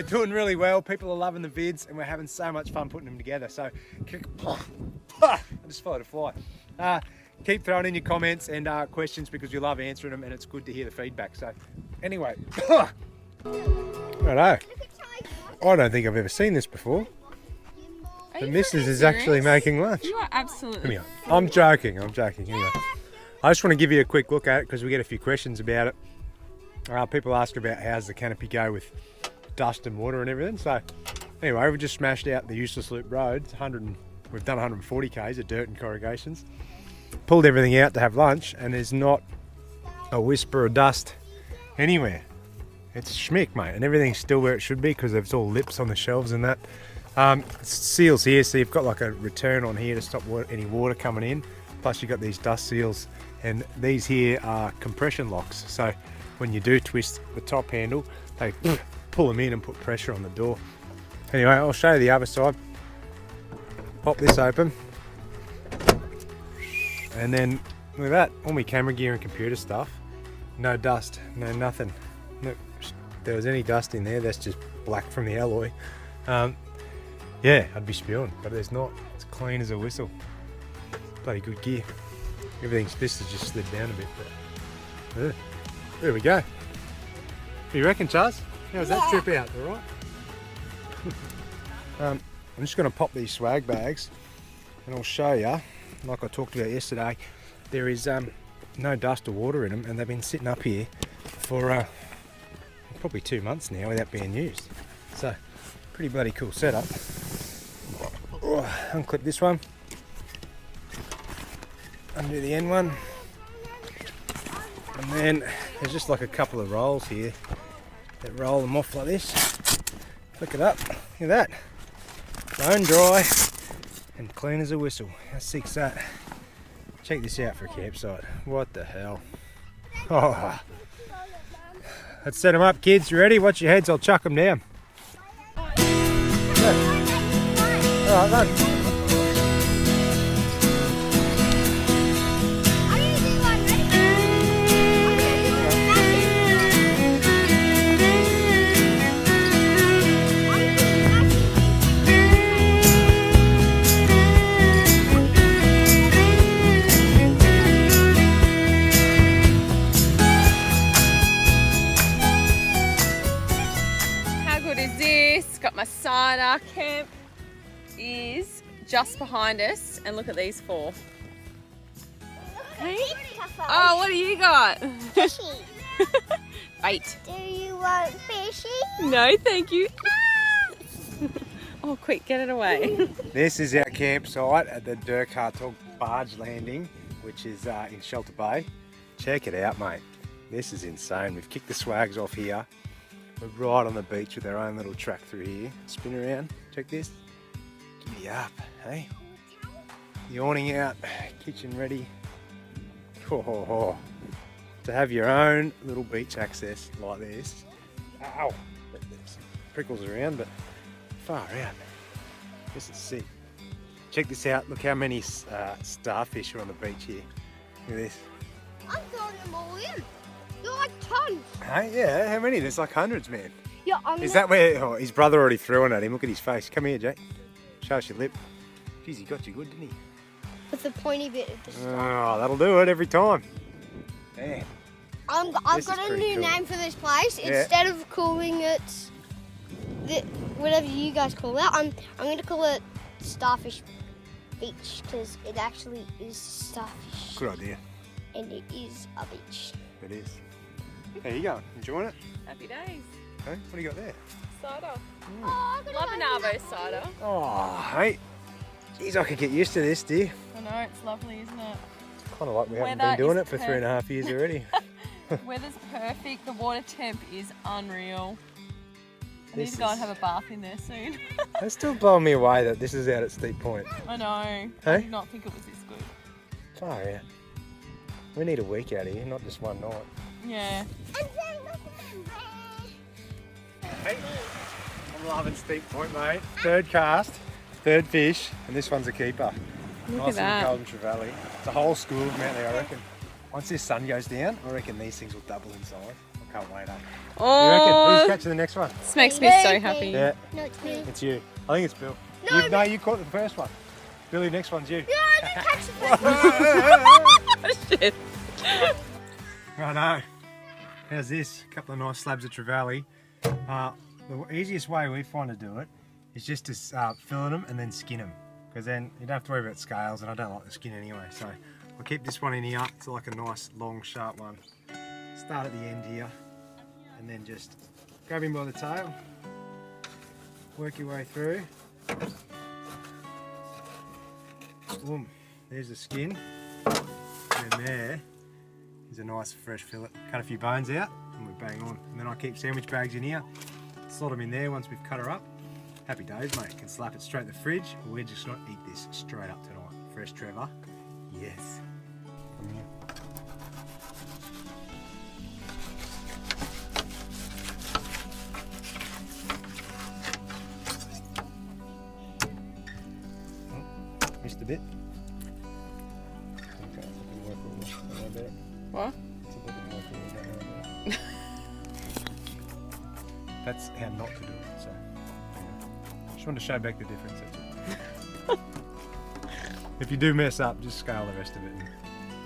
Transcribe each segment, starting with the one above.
Doing really well, people are loving the vids and we're having so much fun putting them together. So I just fired a fly. Keep throwing in your comments and questions because we love answering them and it's good to hear the feedback. So anyway, righto. I don't think I've ever seen this before. The missus is actually making lunch. You are absolutely. I'm joking. Anyway, I just want to give you a quick look at it because we get a few questions about it. People ask about how's the canopy go with dust and water and everything. So anyway, we've just smashed out the useless loop road. We've done 140 k's of dirt and corrugations. Pulled everything out to have lunch, and there's not a whisper of dust anywhere. It's schmick, mate, and everything's still where it should be because there's all lips on the shelves and that. Seals here, so you've got like a return on here to stop any water coming in. Plus you've got these dust seals, and these here are compression locks. So when you do twist the top handle, they pull them in and put pressure on the door. Anyway, I'll show you the other side. Pop this open, and then look at that, all my camera gear and computer stuff. No dust, no nothing. Look, if there was any dust in there, that's just black from the alloy. Yeah, I'd be spewing, but there's not. It's clean as a whistle. Bloody good gear. This has just slid down a bit, but there we go. What do you reckon, Charles? How's that trip out, all right? I'm just going to pop these swag bags and I'll show you, like I talked about yesterday, there is no dust or water in them, and they've been sitting up here for probably 2 months now without being used. So, pretty bloody cool setup. Unclip this one, undo the end one, and then there's just like a couple of rolls here that roll them off like this. Flick it up, look at that, bone dry and clean as a whistle. How sick's that? Check this out for a campsite. What the hell? Oh. Let's set them up, kids. You ready? Watch your heads, I'll chuck them down. Alright, run. Got my cider. Camp is just behind us, and look at these four. Hey? Oh, what do you got? Fishy. Bait. Do you want fishy? No, thank you. Oh, quick, get it away. This is our campsite at the Dirk Hartog barge landing, which is in Shelter Bay. Check it out, mate. This is insane. We've kicked the swags off here. We're right on the beach with our own little track through here. Spin around, check this. Giddy up, hey? The awning out, kitchen ready. To have your own little beach access like this. Ow! There's some prickles around, but far out. This is sick. Check this out, look how many starfish are on the beach here. Look at this. I'm throwing them all in. They're like tons. Hey, yeah, how many? There's like hundreds, man. Yeah, is that where his brother already threw one at him? Look at his face. Come here, Jake. Show us your lip. Jeez, he got you good, didn't he? With the pointy bit at the start. Oh, that'll do it every time. Man. I've got a new name for this place. Yeah. Instead of calling it whatever you guys call it, I'm going to call it Starfish Beach, because it actually is starfish. Good idea. And it is a beach. It is. How you going? Enjoying it? Happy days. Hey, what do you got there? cider. Oh, Love an arvo cider. Oh, mate. Jeez, I could get used to this, dear. I know, it's lovely, isn't it? Kind of like we haven't Weather been doing is it for 3.5 years already. Weather's perfect. The water temp is unreal. I need This to go and is- have a bath in there soon. It's still blowing me away that this is out at Steep Point. I know. I Hey? did not think it was this good. Far out. We need a week out here, not just one night. Yeah. Hey, I'm loving Steep Point, mate. Third cast, third fish, and this one's a keeper. Look Nice at that. little Trevally. It's a whole school of them out there, I reckon. Once this sun goes down, I reckon these things will double in size. I can't wait, eh? You reckon? Who's Oh, catching the next one? this makes me so happy. Yeah, No, it's me. it's you. I think it's Bill. No, No, you caught the first one. Billy, next one's you. No, I didn't catch the first one. Shit. I know. How's this? A couple of nice slabs of Trevally. The easiest way we find to do it is just to fillet them and then skin them. Because then you don't have to worry about scales, and I don't like the skin anyway. So I'll keep this one in here. It's like a nice, long, sharp one. Start at the end here, and then just grab him by the tail. Work your way through. Boom. There's the skin. And there is a nice fresh fillet. Cut a few bones out and we bang on. And then I keep sandwich bags in here. Slot them in there once we've cut her up. Happy days, mate. Can slap it straight in the fridge, or we're just gonna eat this straight up tonight. Fresh Trevor. Yes. Come here. Oh, missed a bit. Okay, it didn't work all the way. Don't worry about it. What? It's a bit didn't work all the way. Don't worry about it. That's how not to do it. So, anyway. Just wanted to show back the difference. That's all. If you do mess up, just scale the rest of it and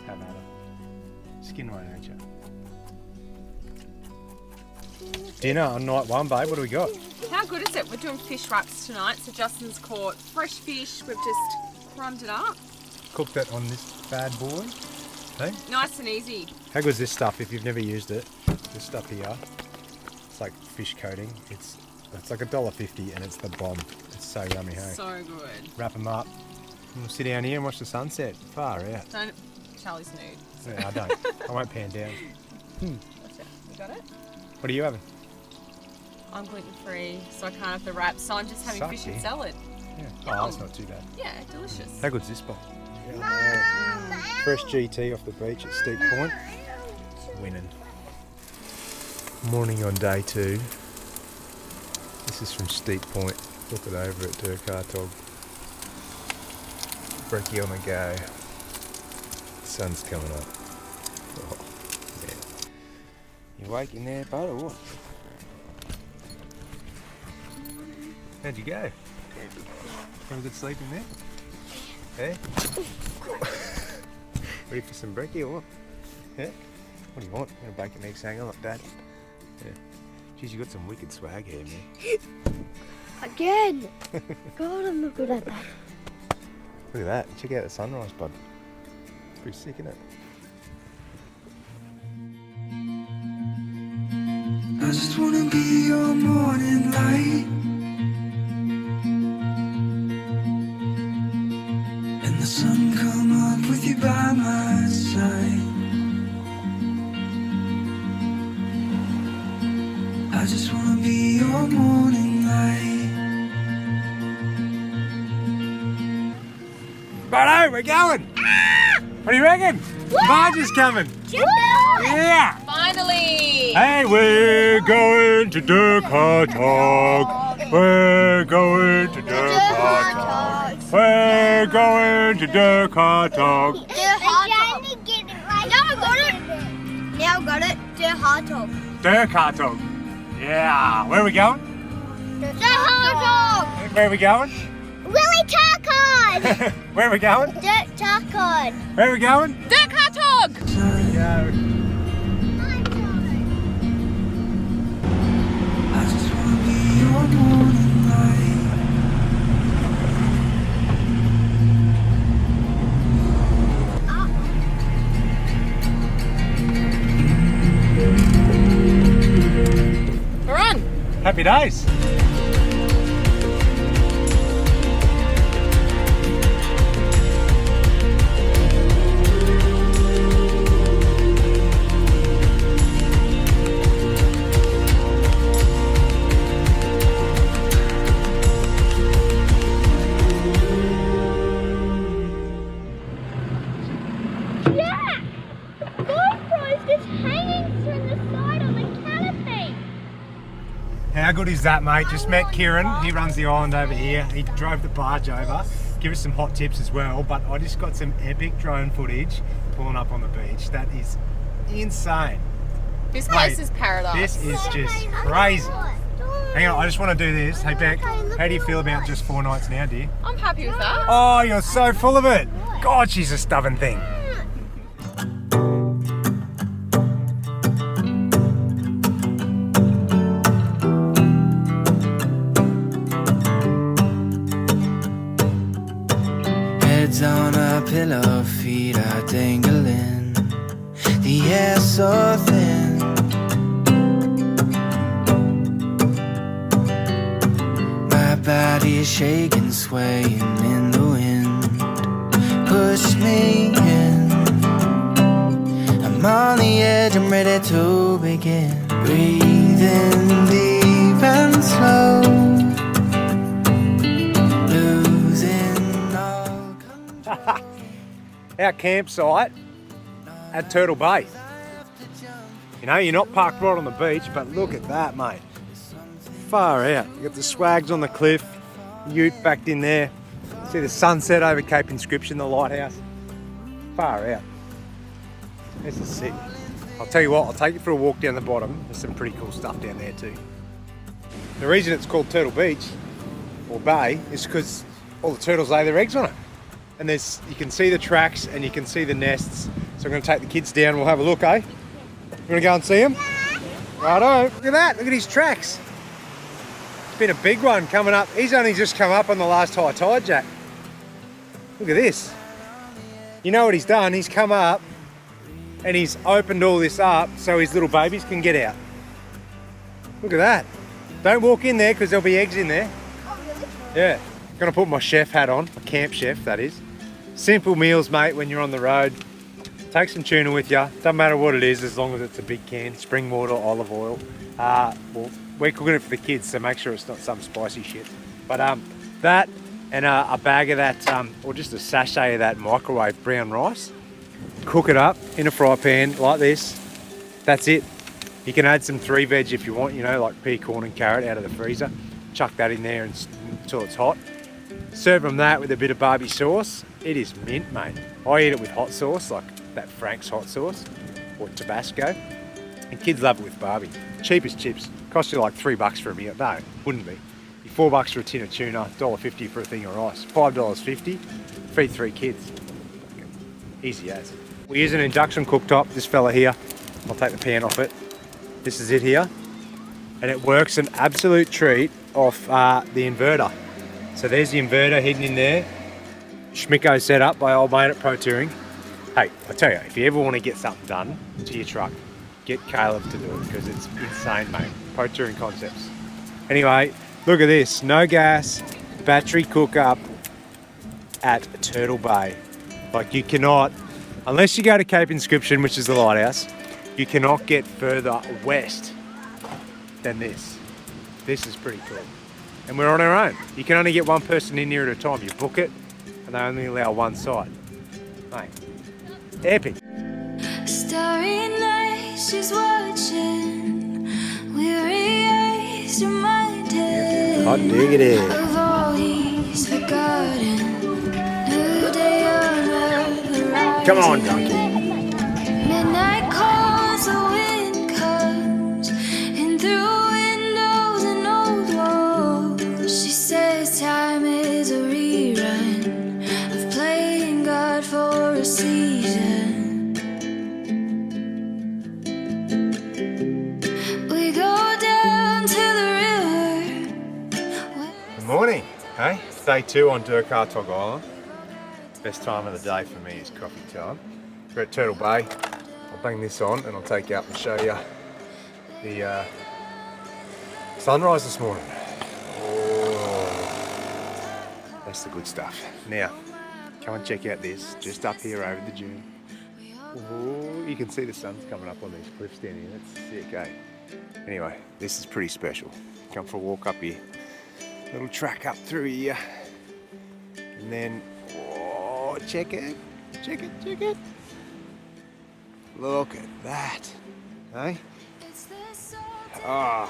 have at it. Skin won't hurt you. Dinner on night one, babe. What do we got? How good is it? We're doing fish wraps tonight. So Justin's caught fresh fish. We've just crumbed it up. Cook that on this bad boy. Hey? Nice and easy. How good is this stuff if you've never used it? This stuff here. It's like fish coating. It's like $1.50 and it's the bomb. It's so yummy, hey? So good. Wrap them up. And we'll sit down here and watch the sunset. Far out. Don't. Charlie's nude. So. Yeah, I don't. I won't pan down. What's it? You got it? What are you having? I'm gluten free, so I can't have the wraps. So I'm just having Suck, fish and yeah. salad. Yeah. Oh, that's not too bad. Yeah, delicious. How good's this spot? Fresh GT off the beach at Steep Point. Winning. Morning on day 2. This is from Steep Point. Look it over at Dirk Hartog. Brekkie on the go. Sun's coming up. Oh, yeah. You waking there, bud, or what? How'd you go? Have a good sleep in there? Yeah? Ready for some brekkie or what? Yeah? What do you want? You want a bacon egg sanger like that? Yeah. Jeez, you got some wicked swag here, man. Again. God, I'm not good at that. Look at that. Check out the sunrise, bud. Pretty sick, isn't it? I just wanna be your morning light, and the sun come up with you by my side. I just wanna be your morning light. Righto, we're going! What do you reckon? Barge is coming! Yeah! Finally! Hey, we're going to Dirk Hartog. We're going to Dirk Hartog. We're going to Dirk Hartog. Now I got it. Now I got it. Dirk Hartog. Dirk Hartog. Yeah. Where are we going? Dirk Hartog. Where are we going? Willie Tarkon. Where are we going? Dirk Tarkon. Where are we going? Dirk Hartog! Yeah. I just wanna be your morning light. We're on! Happy days. good is that, mate? Just met Kieran. He runs the island over here. He drove the barge over. Give us some hot tips as well. But I just got some epic drone footage pulling up on the beach. That is insane. This place is paradise. This is just crazy. Hang on, I just want to do this. Hey, Beck, how do you feel about just 4 nights now, dear? I'm happy with that. Oh, you're so full of it. God, she's a stubborn thing. Heads on a pillow, feet are dangling. The air so thin. My body is shaking, swaying in the wind. Push me in. I'm on the edge, I'm ready to begin. Breathing deep and slow. Losing all control. Our campsite at Turtle Bay. You know, you're not parked right on the beach, but look at that, mate. Far out. You got the swags on the cliff, ute backed in there. See the sunset over Cape Inscription, the lighthouse. Far out. This is sick. I'll tell you what, I'll take you for a walk down the bottom. There's some pretty cool stuff down there too. The reason it's called Turtle Beach, or Bay, is because all the turtles lay their eggs on it. And there's, you can see the tracks and you can see the nests. So I'm going to take the kids down, we'll have a look, eh? You want to go and see them? Righto, look at that, look at his tracks. It's been a big one coming up. He's only just come up on the last high tide, Jack. Look at this. You know what he's done? He's come up and he's opened all this up so his little babies can get out. Look at that. Don't walk in there because there'll be eggs in there. Yeah. Gonna put my chef hat on, my camp chef that is. Simple meals, mate, when you're on the road. Take some tuna with you. Doesn't matter what it is as long as it's a big can. Spring water, olive oil. Well, we're cooking it for the kids, so make sure it's not some spicy shit. But that and a bag of that, or just a sachet of that microwave brown rice. Cook it up in a fry pan like this. That's it. You can add some 3 veg if you want, you know, like pea, corn and carrot out of the freezer. Chuck that in there until it's hot. Serve them that with a bit of barbie sauce. It is mint, mate. I eat it with hot sauce, like that Frank's hot sauce or Tabasco. And kids love it with barbie. Cheap as chips. Cost you like $3 for a meal. No, wouldn't be. $4 for a tin of tuna, $1.50 for a thing of rice. $5.50, feed 3 kids. Easy as. We use an induction cooktop, this fella here. I'll take the pan off it. This is it here. And it works an absolute treat off the inverter. So there's the inverter hidden in there. Schmicko set up by old mate at Pro Touring. Hey, I tell you, if you ever want to get something done to your truck, get Caleb to do it because it's insane, mate. Pro Touring concepts. Anyway, look at this. No gas, battery cook up at Turtle Bay. Like you cannot, unless you go to Cape Inscription, which is the lighthouse, you cannot get further west than this. This is pretty cool. And we're on our own. You can only get 1 person in here at a time. You book it and they only allow 1 side. Mate, epic. Starry night, she's watching. Weary eyes reminded Hot diggity. of all he's forgotten. New day on the horizon. Come on, donkey. Midnight calls, the wind comes in through windows and old walls. She says time is a rerun of playing God for a season. We go down to the river. Good morning. Hey, it's day 2 on Dirk Hartog Island. Best time of the day for me is coffee time. We're at Turtle Bay. I'll bang this on and I'll take you up and show you the sunrise this morning. Oh, that's the good stuff. Now, come and check out this, just up here over the dune. Oh, you can see the sun's coming up on these cliffs down here. That's sick, eh? Anyway, this is pretty special. Come for a walk up here. Little track up through here. And then, oh, check it. Check it, check it. Look at that. Hey? Ah.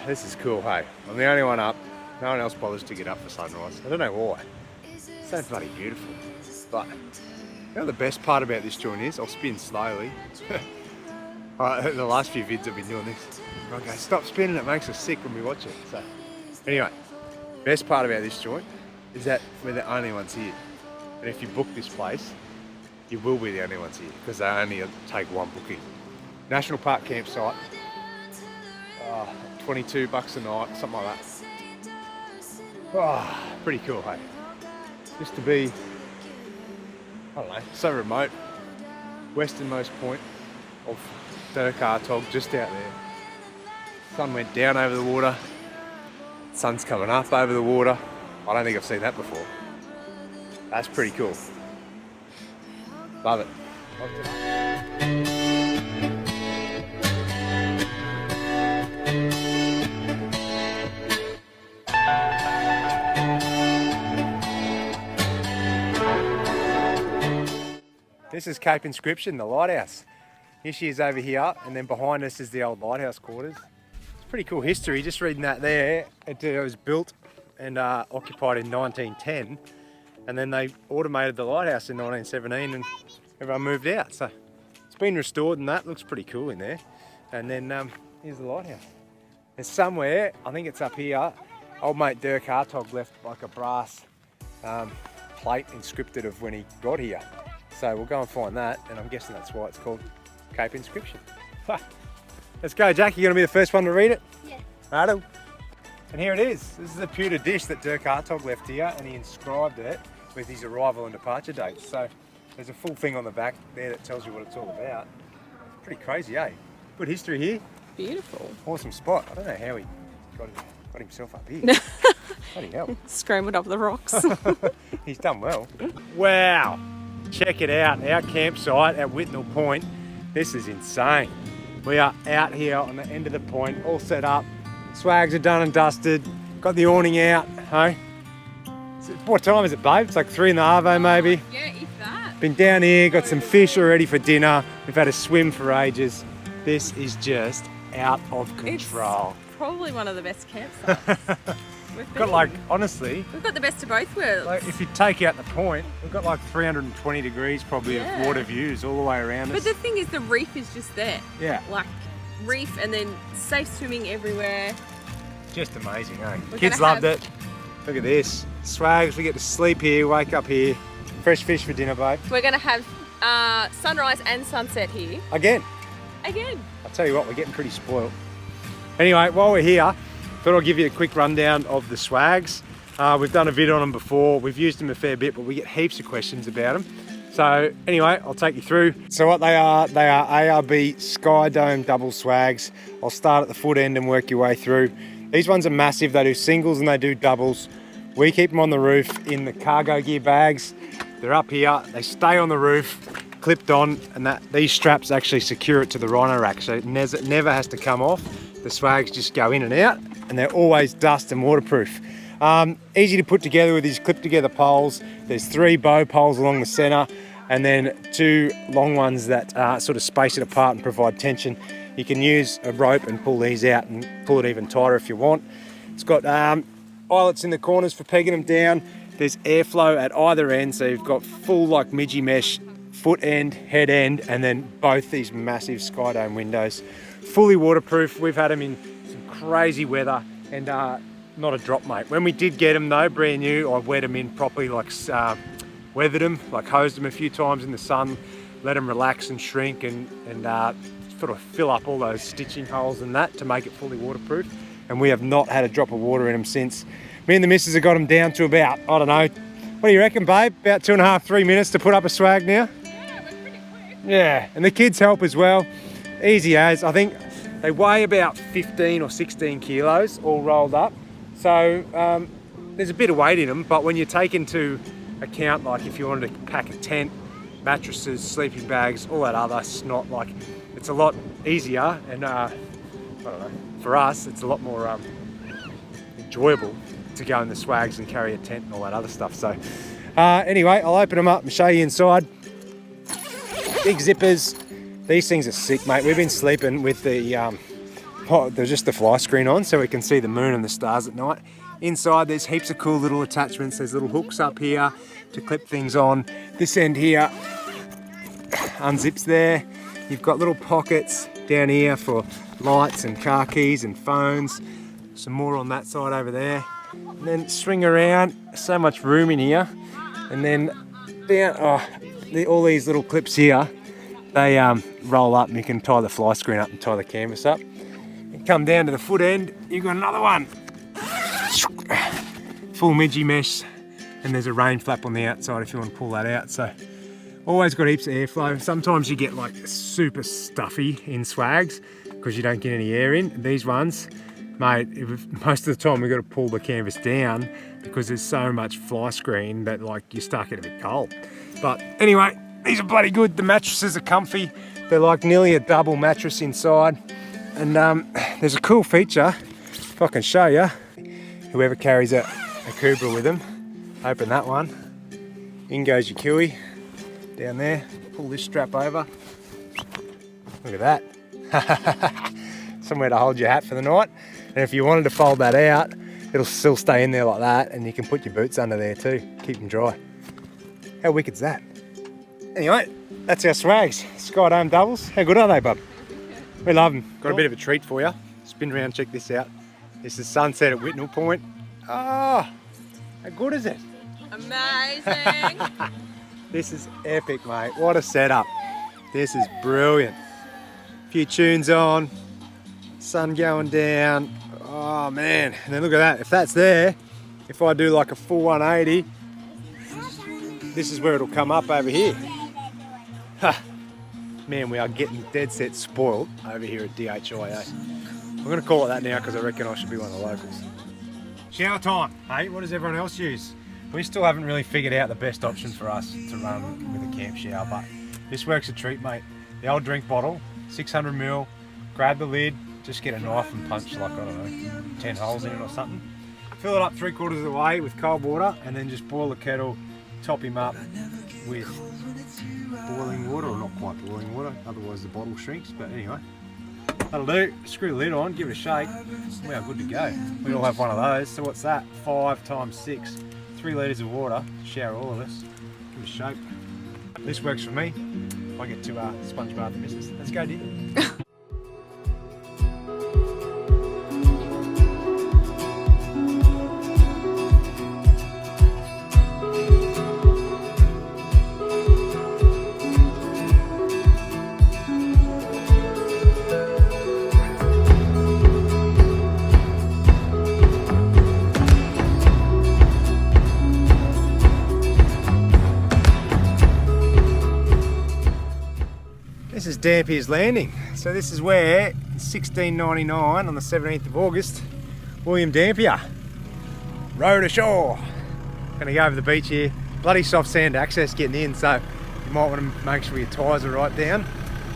This is cool, hey. I'm the only one up. No one else bothers to get up for sunrise. I don't know why. It's so bloody beautiful. But you know the best part about this joint is, I'll spin slowly. The last few vids I've been doing this. Okay, stop spinning, it makes us sick when we watch it. So anyway, best part about this joint is that we're the only ones here. And if you book this place, you will be the only ones here because they only take one booking. National Park campsite, 22 bucks a night, something like that. Oh, pretty cool, hey? Just to be, I don't know, so remote. Westernmost point of Dirk Hartog, just out there. Sun went down over the water. Sun's coming up over the water. I don't think I've seen that before. That's pretty cool. Love it. This is Cape Inscription, the lighthouse. Here she is over here, and then behind us is the old lighthouse quarters. It's pretty cool history, just reading that there. It was built and occupied in 1910, and then they automated the lighthouse in 1917 and everyone moved out. So it's been restored and that looks pretty cool in there. And then here's the lighthouse. And somewhere, I think it's up here, old mate Dirk Hartog left like a brass plate inscripted of when he got here. So we'll go and find that, and I'm guessing that's why it's called Cape Inscription. Let's go, Jack. You're going to be the first one to read it? Yeah. Righto. And here it is. This is a pewter dish that Dirk Hartog left here, and he inscribed it with his arrival and departure dates. So there's a full thing on the back there that tells you what it's all about. Pretty crazy, eh? Good history here. Beautiful. Awesome spot. I don't know how he got himself up here. Bloody hell. Scrambled up the rocks. He's done well. Wow. Check it out, our campsite at Whitnall Point. This is insane. We are out here on the end of the point, all set up. Swags are done and dusted. Got the awning out, hey? What time is it, babe? It's like 3 in the arvo maybe. Yeah, if that. Been down here, got some fish already for dinner. We've had a swim for ages. This is just out of control. It's probably one of the best campsites. We've Got like, honestly, we've got the best of both worlds. like if you take out the point, we've got like 320 degrees probably of water views all the way around us. But the thing is, the reef is just there. Yeah. Like reef, and then safe swimming everywhere. Just amazing, eh? We're Kids gonna loved it. Look at this. Swags, we get to sleep here, wake up here. Fresh fish for dinner, babe. We're going to have sunrise and sunset here. Again. I'll tell you what, we're getting pretty spoiled. Anyway, while we're here, thought I'll give you a quick rundown of the swags. We've done a vid on them before. We've used them a fair bit, but we get heaps of questions about them. So anyway, I'll take you through. So what they are ARB Sky Dome double swags. I'll start at the foot end and work your way through. These ones are massive. They do singles and they do doubles. We keep them on the roof in the cargo gear bags. They're up here. They stay on the roof, clipped on, and these straps actually secure it to the rhino rack, so it never has to come off. The swags just go in and out, and they're always dust and waterproof. Easy to put together with these clip together poles. There's 3 bow poles along the center, and then 2 long ones that sort of space it apart and provide tension. You can use a rope and pull these out and pull it even tighter if you want. It's got eyelets in the corners for pegging them down. There's airflow at either end, so you've got full like midgie mesh foot end, head end, and then both these massive Sky Dome windows. Fully waterproof. We've had them in some crazy weather and not a drop, mate. When we did get them though, brand new, I wet them in properly, like weathered them, like hosed them a few times in the sun, let them relax and shrink and sort of fill up all those stitching holes and that to make it fully waterproof. And we have not had a drop of water in them since. Me and the missus have got them down to about, I don't know, what do you reckon, babe? About 2.5, 3 minutes to put up a swag now? Yeah, we're pretty quick. Yeah, and the kids help as well. Easy as. I think they weigh about 15 or 16 kilos all rolled up. So there's a bit of weight in them, but when you take into account, like if you wanted to pack a tent, mattresses, sleeping bags, all that other snot, like it's a lot easier and I don't know, for us, it's a lot more enjoyable to go in the swags and carry a tent and all that other stuff. So anyway, I'll open them up and show you inside. Big zippers. These things are sick, mate. We've been sleeping with the there's just the fly screen on so we can see the moon and the stars at night. Inside there's heaps of cool little attachments. There's little hooks up here to clip things on. This end here unzips there. You've got little pockets down here for lights and car keys and phones. Some more on that side over there. And then swing around, so much room in here. And then down, all these little clips here, they roll up and you can tie the fly screen up and tie the canvas up. And come down to the foot end, you've got another one. Full midgie mesh, and there's a rain flap on the outside if you want to pull that out. So always got heaps of airflow. Sometimes you get like super stuffy in swags because you don't get any air in. These ones, mate, most of the time we've got to pull the canvas down because there's so much fly screen that like you're stuck in a bit cold. But anyway, these are bloody good. The mattresses are comfy. They're like nearly a double mattress inside. And there's a cool feature, if I can show you. Whoever carries a Cobra with them, open that one. In goes your Kiwi, down there. Pull this strap over. Look at that. Somewhere to hold your hat for the night. And if you wanted to fold that out, it'll still stay in there like that, and you can put your boots under there too, keep them dry. How wicked's that? Anyway, that's our swags. Skydome doubles. How good are they, bub? We love them. Got a bit of a treat for you. Spin around, check this out. This is sunset at Whitnall Point. Oh, how good is it? Amazing. This is epic, mate. What a setup. This is brilliant. A few tunes on, sun going down. Oh man, and then look at that. If that's there, if I do like a full 180, this is where it'll come up over here. Ha. Man, we are getting dead set spoiled over here at DHIA. I'm going to call it that now because I reckon I should be one of the locals. Shower time, hey? What does everyone else use? We still haven't really figured out the best option for us to run with a camp shower, but this works a treat, mate. The old drink bottle, 600ml, grab the lid, just get a knife and punch like, I don't know, 10 holes in it or something. Fill it up 3/4 of the way with cold water and then just boil the kettle, top him up with boiling water, or not quite boiling water, otherwise the bottle shrinks, but anyway. That'll do. Screw the lid on, give it a shake. We are good to go. We all have one of those, so what's that? 5 times 6. 3 litres of water, shower all of us. Give it a shake. This works for me. I get to sponge bath the missus. Let's go, dear. This is Dampier's Landing. So this is where, in 1699, on the 17th of August, William Dampier rowed ashore. Gonna go over the beach here. Bloody soft sand access getting in, so you might want to make sure your tyres are right down.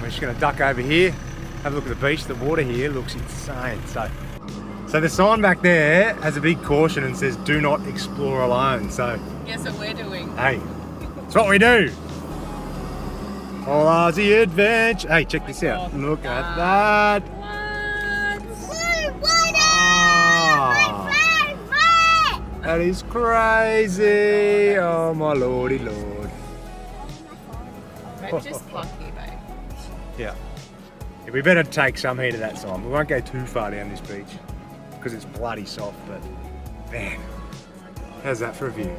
We're just gonna duck over here, have a look at the beach. The water here looks insane. So the sign back there has a big caution and says, "Do not explore alone." So Guess what we're doing? hey, that's what we do. All Aussie adventure. Hey, check this out. Look at that. Oh, that is crazy. Oh my lordy lord. Maybe just plucky, babe. Yeah. We better take some heat of that side. We won't go too far down this beach because it's bloody soft, but man, how's that for a view?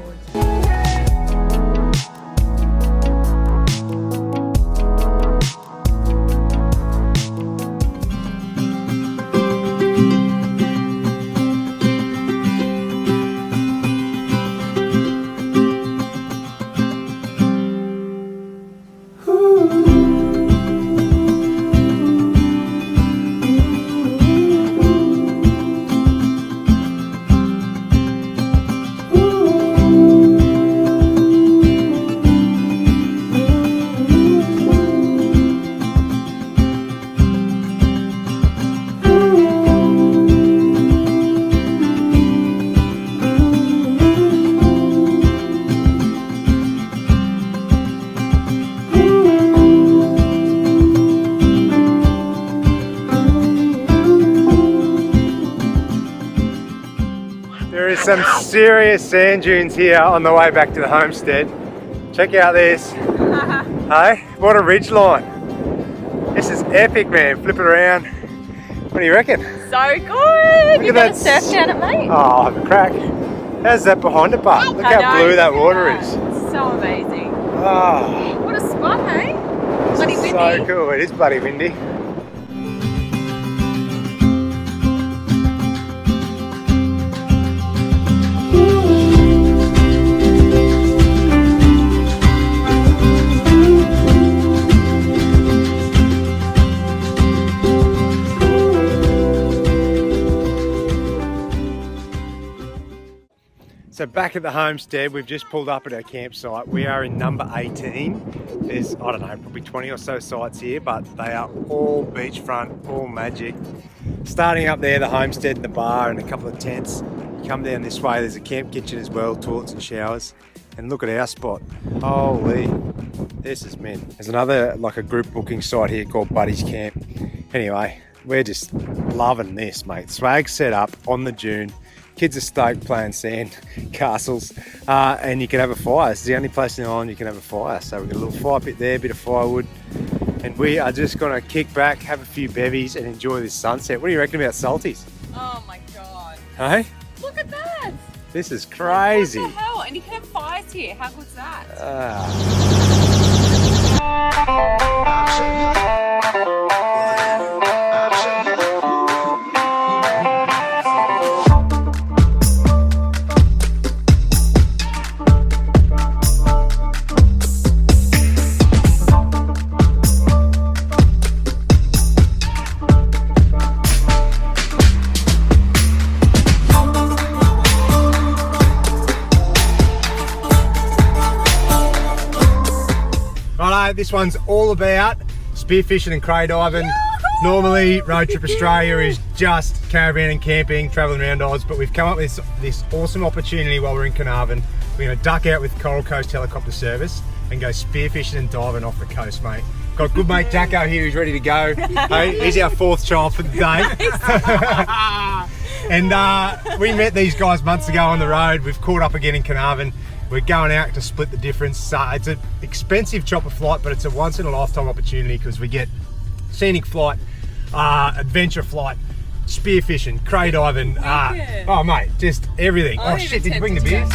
Some serious sand dunes here on the way back to the homestead. Check out this. Hey, what a ridge line. This is epic, man. Flip it around. What do you reckon? So good. You got to that surf down it, mate. Oh, I'll have a crack. How's that behind it, bud? Look how blue that water is. It's so amazing. Oh, What a spot, hey? Bloody windy. so cool. It is bloody windy. So back at the homestead, we've just pulled up at our campsite. We are in number 18. There's, I don't know, probably 20 or so sites here, but they are all beachfront, all magic. Starting up there, the homestead and the bar and a couple of tents. You come down this way, there's a camp kitchen as well, toilets and showers. And look at our spot. Holy, this is mint. There's another, like a group booking site here called Buddy's Camp. Anyway, we're just loving this, mate. Swag set up on the dune. Kids are stoked playing sand castles, and you can have a fire. It's the only place in the island you can have a fire. So we've got a little fire pit there, a bit of firewood, and we are just going to kick back, have a few bevies, and enjoy this sunset. What do you reckon about salties? Oh my god. Hey? Look at that. This is crazy. What the hell? And you can have fires here. How good's that? This one's all about spearfishing and cray diving. Normally Roadtrip Australia is just caravan and camping, travelling around Oz, but we've come up with this awesome opportunity while we're in Carnarvon. We're going to duck out with Coral Coast Helicopter Service and go spearfishing and diving off the coast, mate. Got good mate Jacko here who's ready to go. Hey, he's our fourth child for the day. And we met these guys months ago on the road. We've caught up again in Carnarvon. We're going out to split the difference. It's an expensive chopper flight, but it's a once in a lifetime opportunity because we get scenic flight, adventure flight, spearfishing, cray diving. Oh mate, just everything. Oh shit, did you bring the beers?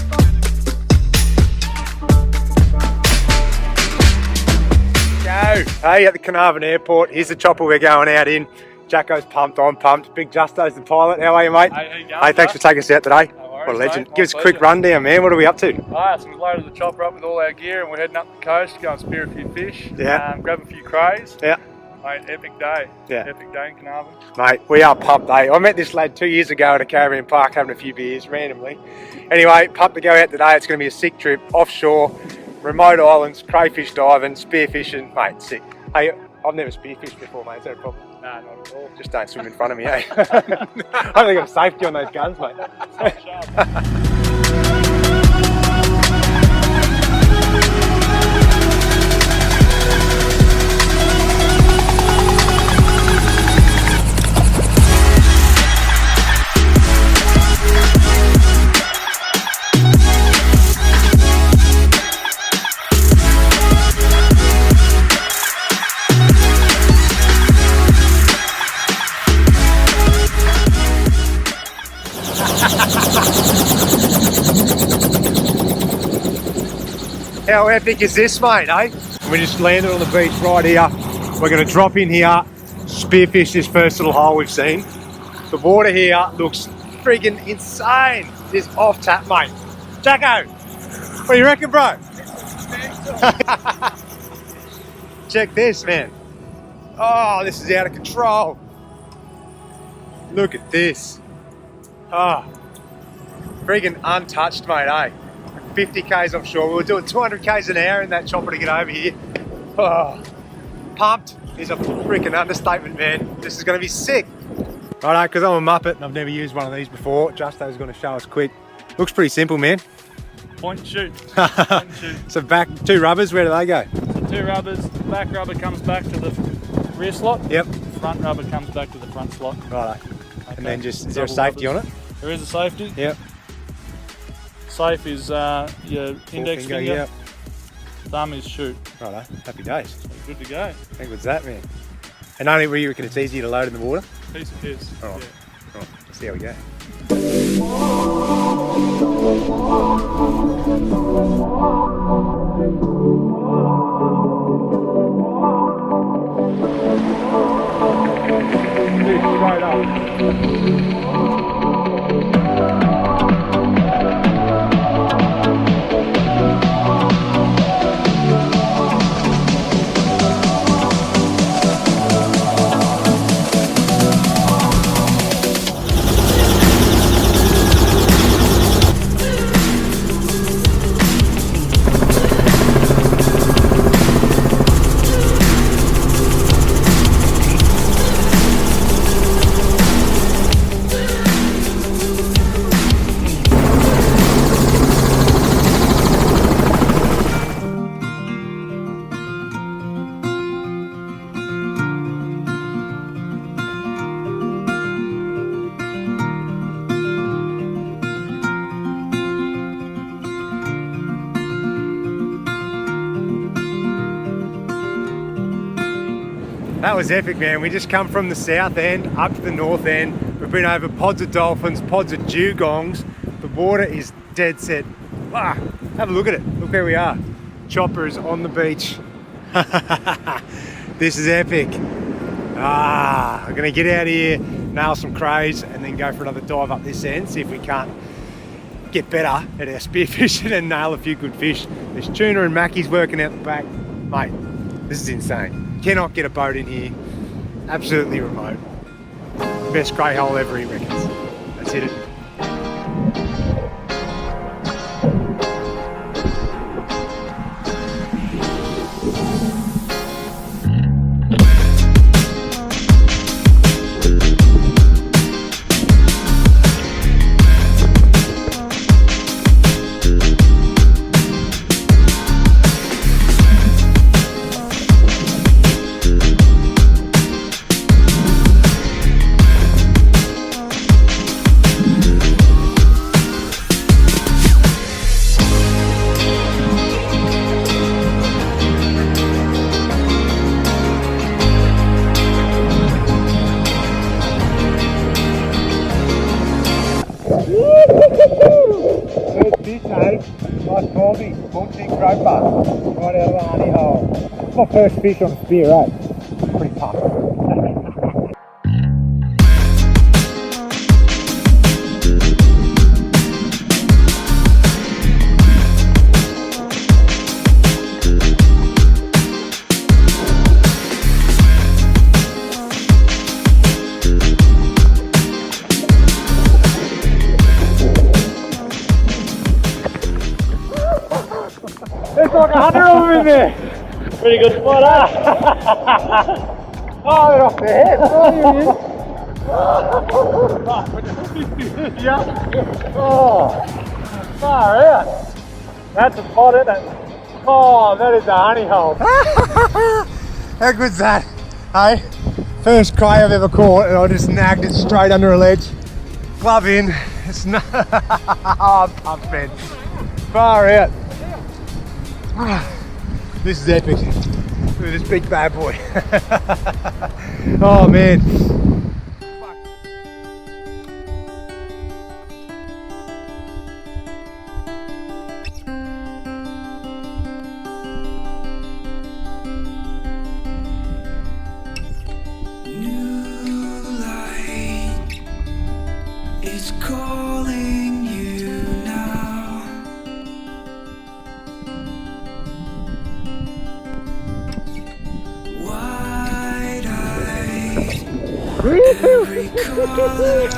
Go! Hey, at the Carnarvon Airport, here's the chopper we're going out in. Jacko's pumped, I'm pumped. Big Justo's the pilot. How are you, mate? Hey, how you going, hey, thanks for taking us out today. What a legend. Mate, give us a pleasure. quick rundown, man. What are we up to? So we've loaded the chopper up with all our gear and we're heading up the coast to go and spear a few fish. Yeah. Grab a few crays. Yeah. Mate, epic day. Yeah. Epic day in Carnarvon. Mate, we are pumped, eh? I met this lad 2 years ago at a caravan park having a few beers randomly. Anyway, pumped to go out today. It's going to be a sick trip, offshore, remote islands, crayfish diving, spearfishing. Mate, sick. Hey, I've never spearfished before, mate. Is that a problem? No, not at all. Just don't swim in front of me, eh? I don't think I'm safety on those guns, mate. How epic is this, mate, eh? We just landed on the beach right here. We're going to drop in here, spearfish this first little hole we've seen. The water here looks friggin' insane. It's off tap, mate. Jacko, what do you reckon, bro? Check this, man. Oh, this is out of control. Look at this. Oh, friggin' untouched, mate, eh? 50 k's offshore. We were doing 200 k's an hour in that chopper to get over here. Oh, pumped is a freaking understatement, man. This is going to be sick. Righto, because I'm a Muppet and I've never used one of these before. Justo's going to show us quick. Looks pretty simple, man. Point and shoot. Point and shoot. So back, two rubbers, where do they go? So 2 rubbers, back rubber comes back to the rear slot. Yep. Front rubber comes back to the front slot. Righto. Okay. And then just, is there a Double safety rubbers. on it? There is a safety. Yep. safe is your index finger. Yeah. Thumb is shoot. Righto, happy days. Good to go. How good's that, man? And only where you reckon it's easier to load in the water? Piece of piss. All right. Yeah. All right, let's see how we go. Straight up. That was epic, man. We just come from the south end up to the north end. We've been over pods of dolphins, pods of dugongs. The water is dead set. Ah, have a look at it. Look where we are. Chopper is on the beach. This is epic. Ah, we're gonna get out of here, nail some crays, and then go for another dive up this end, see if we can't get better at our spearfishing and nail a few good fish. There's tuna and mackies working out the back. Mate, this is insane. Cannot get a boat in here. Absolutely remote. Best cray hole ever, he reckons. Let's hit it. Nice Corby, good big croaker, right out of the honey hole. It's my first fish on a spear, eh? Pretty tough. There's like 100 of them in there. Pretty good spot, huh? Oh, they're off their head. Yeah. Oh, far out. That's a spot, isn't it? Oh, that is a honey hole. How good's that? Hey, first cray I've ever caught, and I just nagged it straight under a ledge. Glove in. It's not. Oh, I'm pumped, man. Far out. This is epic. Look at this big bad boy. Oh man. New light is calling you now. Wide-eyed, every color in blue.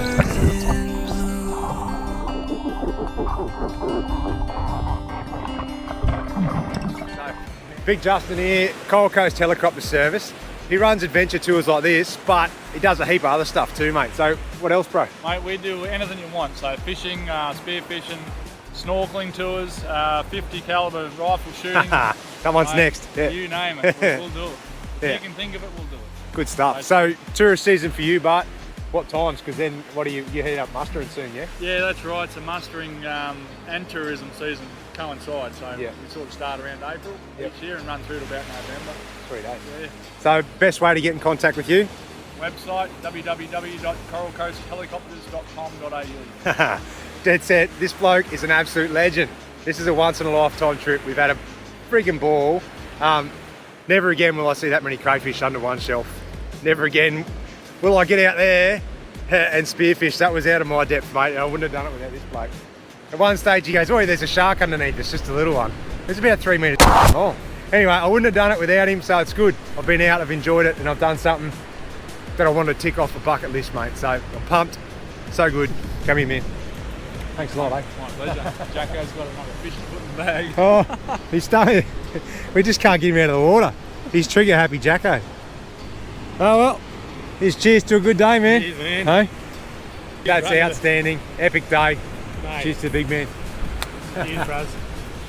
Big Justin here, Gold Coast Helicopter Service. He runs adventure tours like this, but he does a heap of other stuff too, mate. So what else, bro? Mate, we do anything you want. So fishing, spear fishing, snorkeling tours, 50 caliber rifle shooting. Someone's Mate, next. Yeah. You name it, we'll do it. If Yeah. you can think of it, we'll do it. Good stuff. So tourist season for you, but What times? Because then, what do you head up mustering soon, yeah? Yeah, that's right. So mustering and tourism season coincide. So Yeah. we sort of start around April Yep. each year and run through to about November. 3 days. Yeah. So, best way to get in contact with you? Website www.coralcoasthelicopters.com.au. Dead set. This bloke is an absolute legend. This is a once in a lifetime trip. We've had a freaking ball. Never again will I see that many crayfish under one shelf. Never again will I get out there and spearfish. That was out of my depth, mate. I wouldn't have done it without this bloke. At one stage he goes, oh, there's a shark underneath. It's just a little one. It's about 3 meters long. Anyway, I wouldn't have done it without him, so it's good. I've been out, I've enjoyed it, and I've done something that I wanted to tick off the bucket list, mate. So I'm pumped. So good. Come here, man. Thanks a lot, eh? My pleasure. Jacko's got another fish to put in the bag. Oh, he's starting. We just can't get him out of the water. He's trigger happy, Jacko. Oh well. Here's cheers to a good day, man. Cheers, man. Hey? That's right, outstanding. Epic day. Mate. Cheers to the big man. Cheers, bros.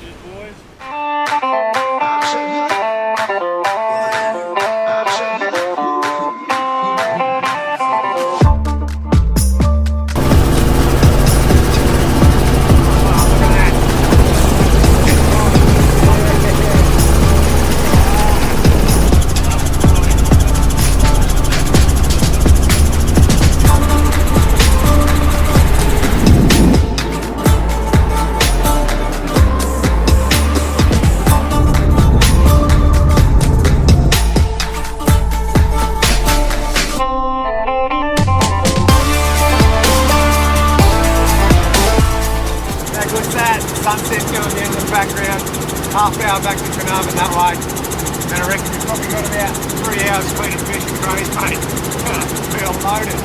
Cheers, boys. Sunset's going down in the background, half hour back to Carnarvon that way, and I reckon we've probably got about 3 hours cleaning fish and crays, mate. Feel loaded.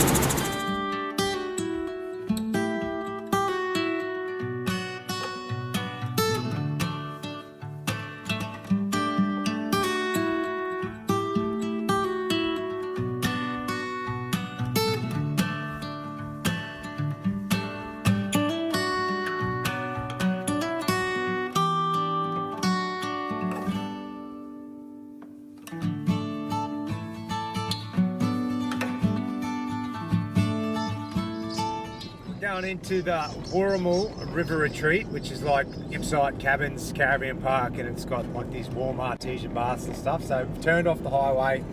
Going into the WOORAMEL River Retreat, which is like campsite cabins, caravan park, and it's got like these warm artesian baths and stuff. So we've turned off the highway,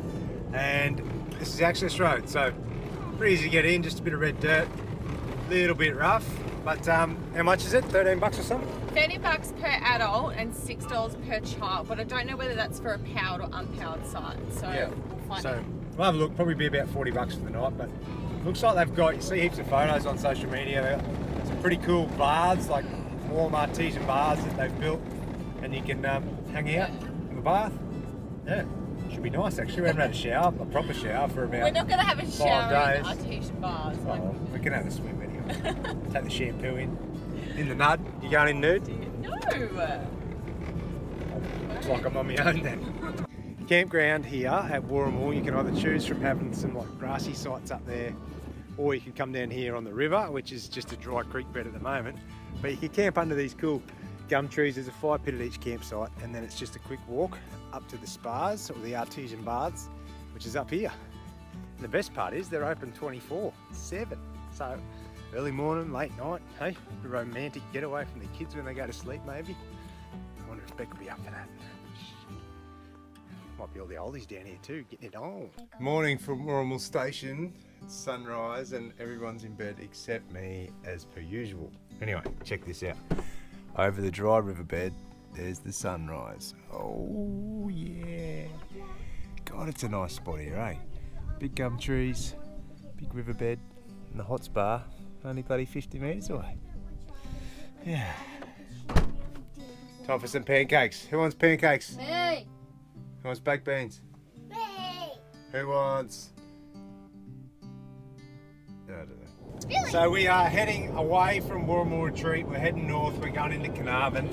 and this is access road, so pretty easy to get in. Just a bit of red dirt, little bit rough, but how much is it? 13 bucks or something? 30 bucks per adult and $6 per child, but I don't know whether that's for a powered or unpowered site. So Yeah. we'll find So out. we'll have a look. Probably be about 40 bucks for the night, but looks like they've got, you see heaps of photos on social media. They've got some pretty cool baths, like warm artesian baths that they've built, and you can hang out in the bath. Yeah, should be nice actually. We haven't had a shower, a proper shower for about We're not going to have a shower in days. artesian baths. Like, Oh, we can have a swim anyway. Take the shampoo in the nud. You going in nude? no. Looks like I'm on my own then. Campground here at WOORAMEL, you can either choose from having some like grassy sites up there, or you can come down here on the river, which is just a dry creek bed at the moment. But you can camp under these cool gum trees. There's a fire pit at each campsite, and then it's just a quick walk up to the spas or the artesian baths, which is up here. And the best part is they're open 24/7. So early morning, late night, hey, a romantic getaway from the kids when they go to sleep maybe. I wonder if Beck will be up for that. Might be all the oldies down here too, getting it on. Morning from WOORAMEL Station. It's sunrise and everyone's in bed except me as per usual. Anyway, check this out. Over the dry riverbed, there's the sunrise. Oh yeah. God, it's a nice spot here, eh? Big gum trees, big riverbed, and the hot spa, only bloody 50 metres away. Yeah. Time for some pancakes. Who wants pancakes? Hey! Who wants baked beans? Hey! Who wants? I don't know. So we are heading away from WOORAMEL Retreat. We're heading north. We're going into Carnarvon.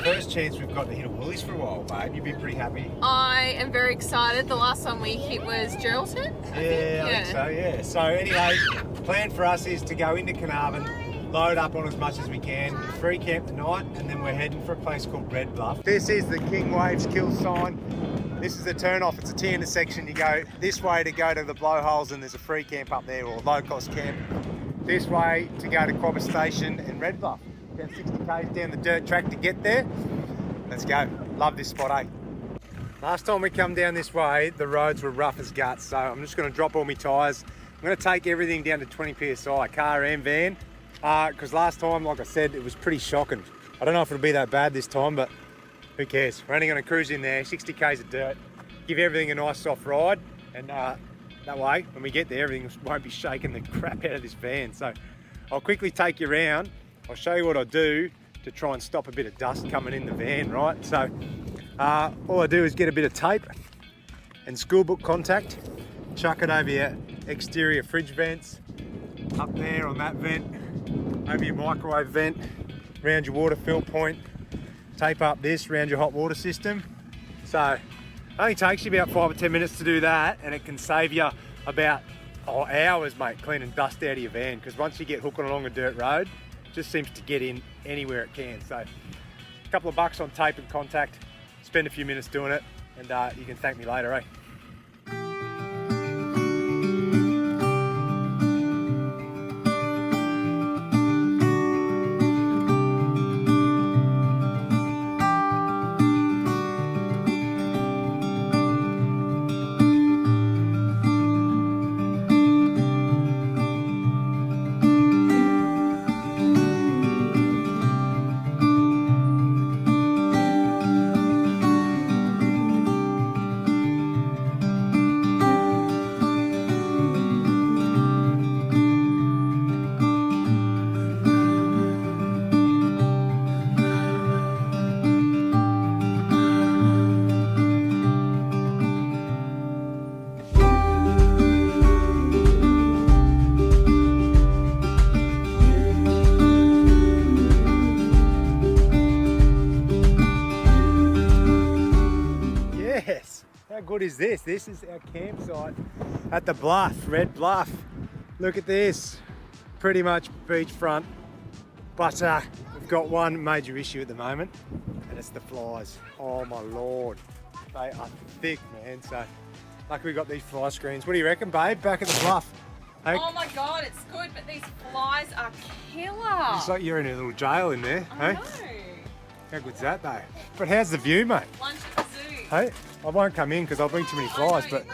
First chance we've got to hit a Woolies for a while, babe. You'd be pretty happy. I am very excited. The last one we hit was Geraldton. I think So yeah. So anyway, the plan for us is to go into Carnarvon, load up on as much as we can, free camp tonight, and then we're heading for a place called Red Bluff. This is the King Waves Kill sign. This is the turn off. It's a T intersection. You go this way to go to the blowholes, and there's a free camp up there, or low cost camp. This way to go to Quabba Station and Red Bluff. Down 60 k's down the dirt track to get there. Let's go. Love this spot, eh? Last time we come down this way, the roads were rough as guts, so I'm just going to drop all my tyres. I'm going to take everything down to 20 psi, car and van, because last time, like I said, it was pretty shocking. I don't know if it'll be that bad this time, but who cares? We're only going to cruise in there, 60 k's of dirt, give everything a nice soft ride, and that way, when we get there, everything won't be shaking the crap out of this van. So I'll quickly take you around. I'll show you what I do to try and stop a bit of dust coming in the van, right? So all I do is get a bit of tape and school book contact, chuck it over your exterior fridge vents, up there on that vent, over your microwave vent, around your water fill point, tape up this around your hot water system. So it only takes you about 5 or 10 minutes to do that, and it can save you about hours, mate, cleaning dust out of your van, because once you get hooking along a dirt road, it just seems to get in anywhere it can. So a couple of bucks on tape and contact, spend a few minutes doing it, and you can thank me later, eh? How good is this? This is our campsite at the Bluff, Red Bluff. Look at this, pretty much beachfront, but we've got one major issue at the moment, and it's the flies. Oh my Lord, they are thick, man. So luckily we got these fly screens. What do you reckon, babe? Back at the Bluff. Hey? Oh my God, it's good, but these flies are killer. It's like you're in a little jail in there, I hey? know. How good's that though? But how's the view, mate? Lunch at the zoo. Hey, I won't come in because I'll bring too many flies, but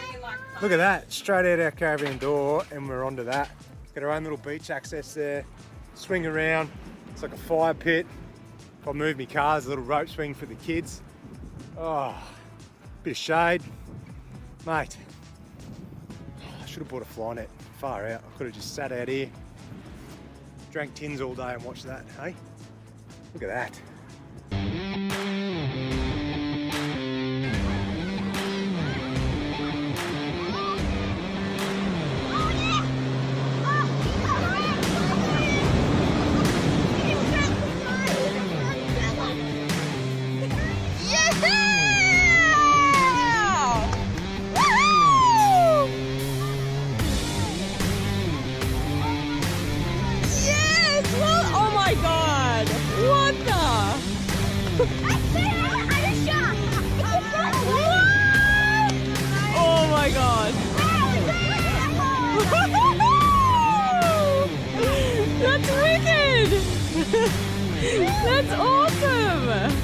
look at that, straight out our caravan door, and we're onto that. Got our own little beach access there, swing around, it's like a fire pit. If I move my car, there's a little rope swing for the kids. Oh, bit of shade. Mate, I should have bought a fly net, far out. I could have just sat out here, drank tins all day and watched that, hey? Look at that. That's wicked! That's awesome!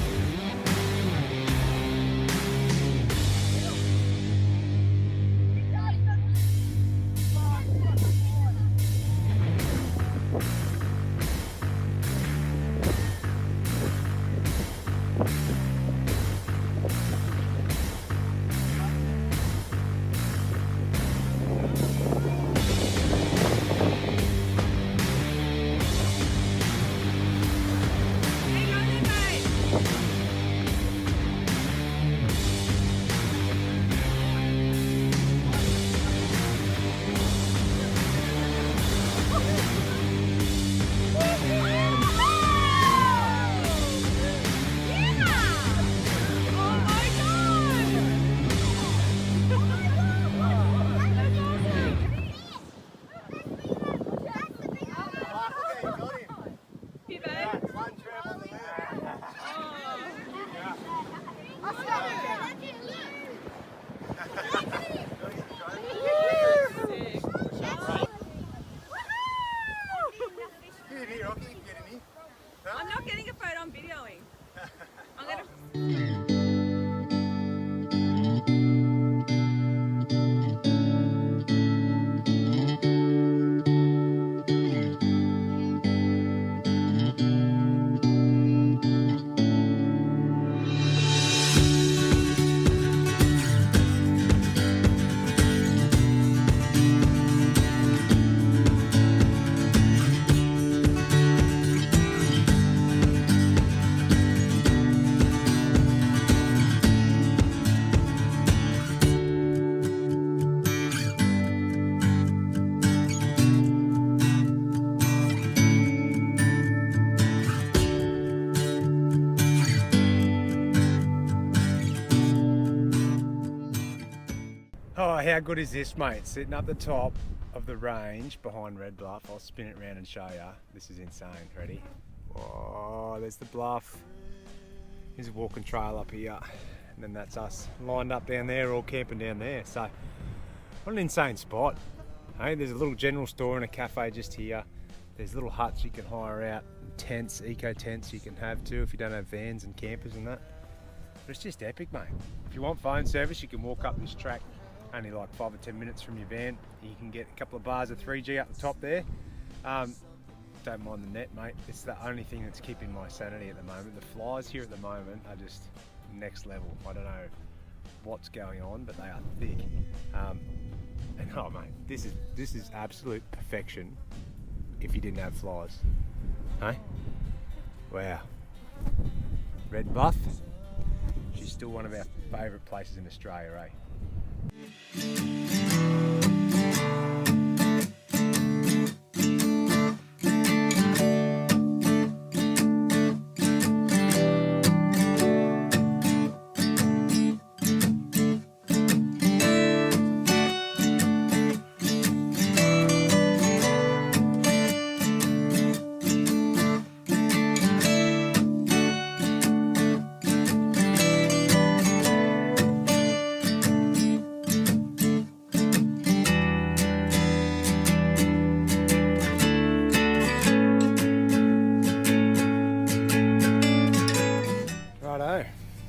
Oh, how good is this, mate? Sitting up the top of the range behind Red Bluff. I'll spin it around and show you. This is insane. Ready? Oh, there's the bluff. Here's a walking trail up here. And then that's us lined up down there, all camping down there. So, what an insane spot. Hey, there's a little general store and a cafe just here. There's little huts you can hire out, tents, eco tents you can have too if you don't have vans and campers and that. But it's just epic, mate. If you want phone service, you can walk up this track. Only like 5 or 10 minutes from your van. You can get a couple of bars of 3G up the top there. Don't mind the net, mate. It's the only thing that's keeping my sanity at the moment. The flies here at the moment are just next level. I don't know what's going on, but they are thick. And oh mate, this is absolute perfection if you didn't have flies. Hey? Wow. Red Bluff. She's still one of our favourite places in Australia, eh?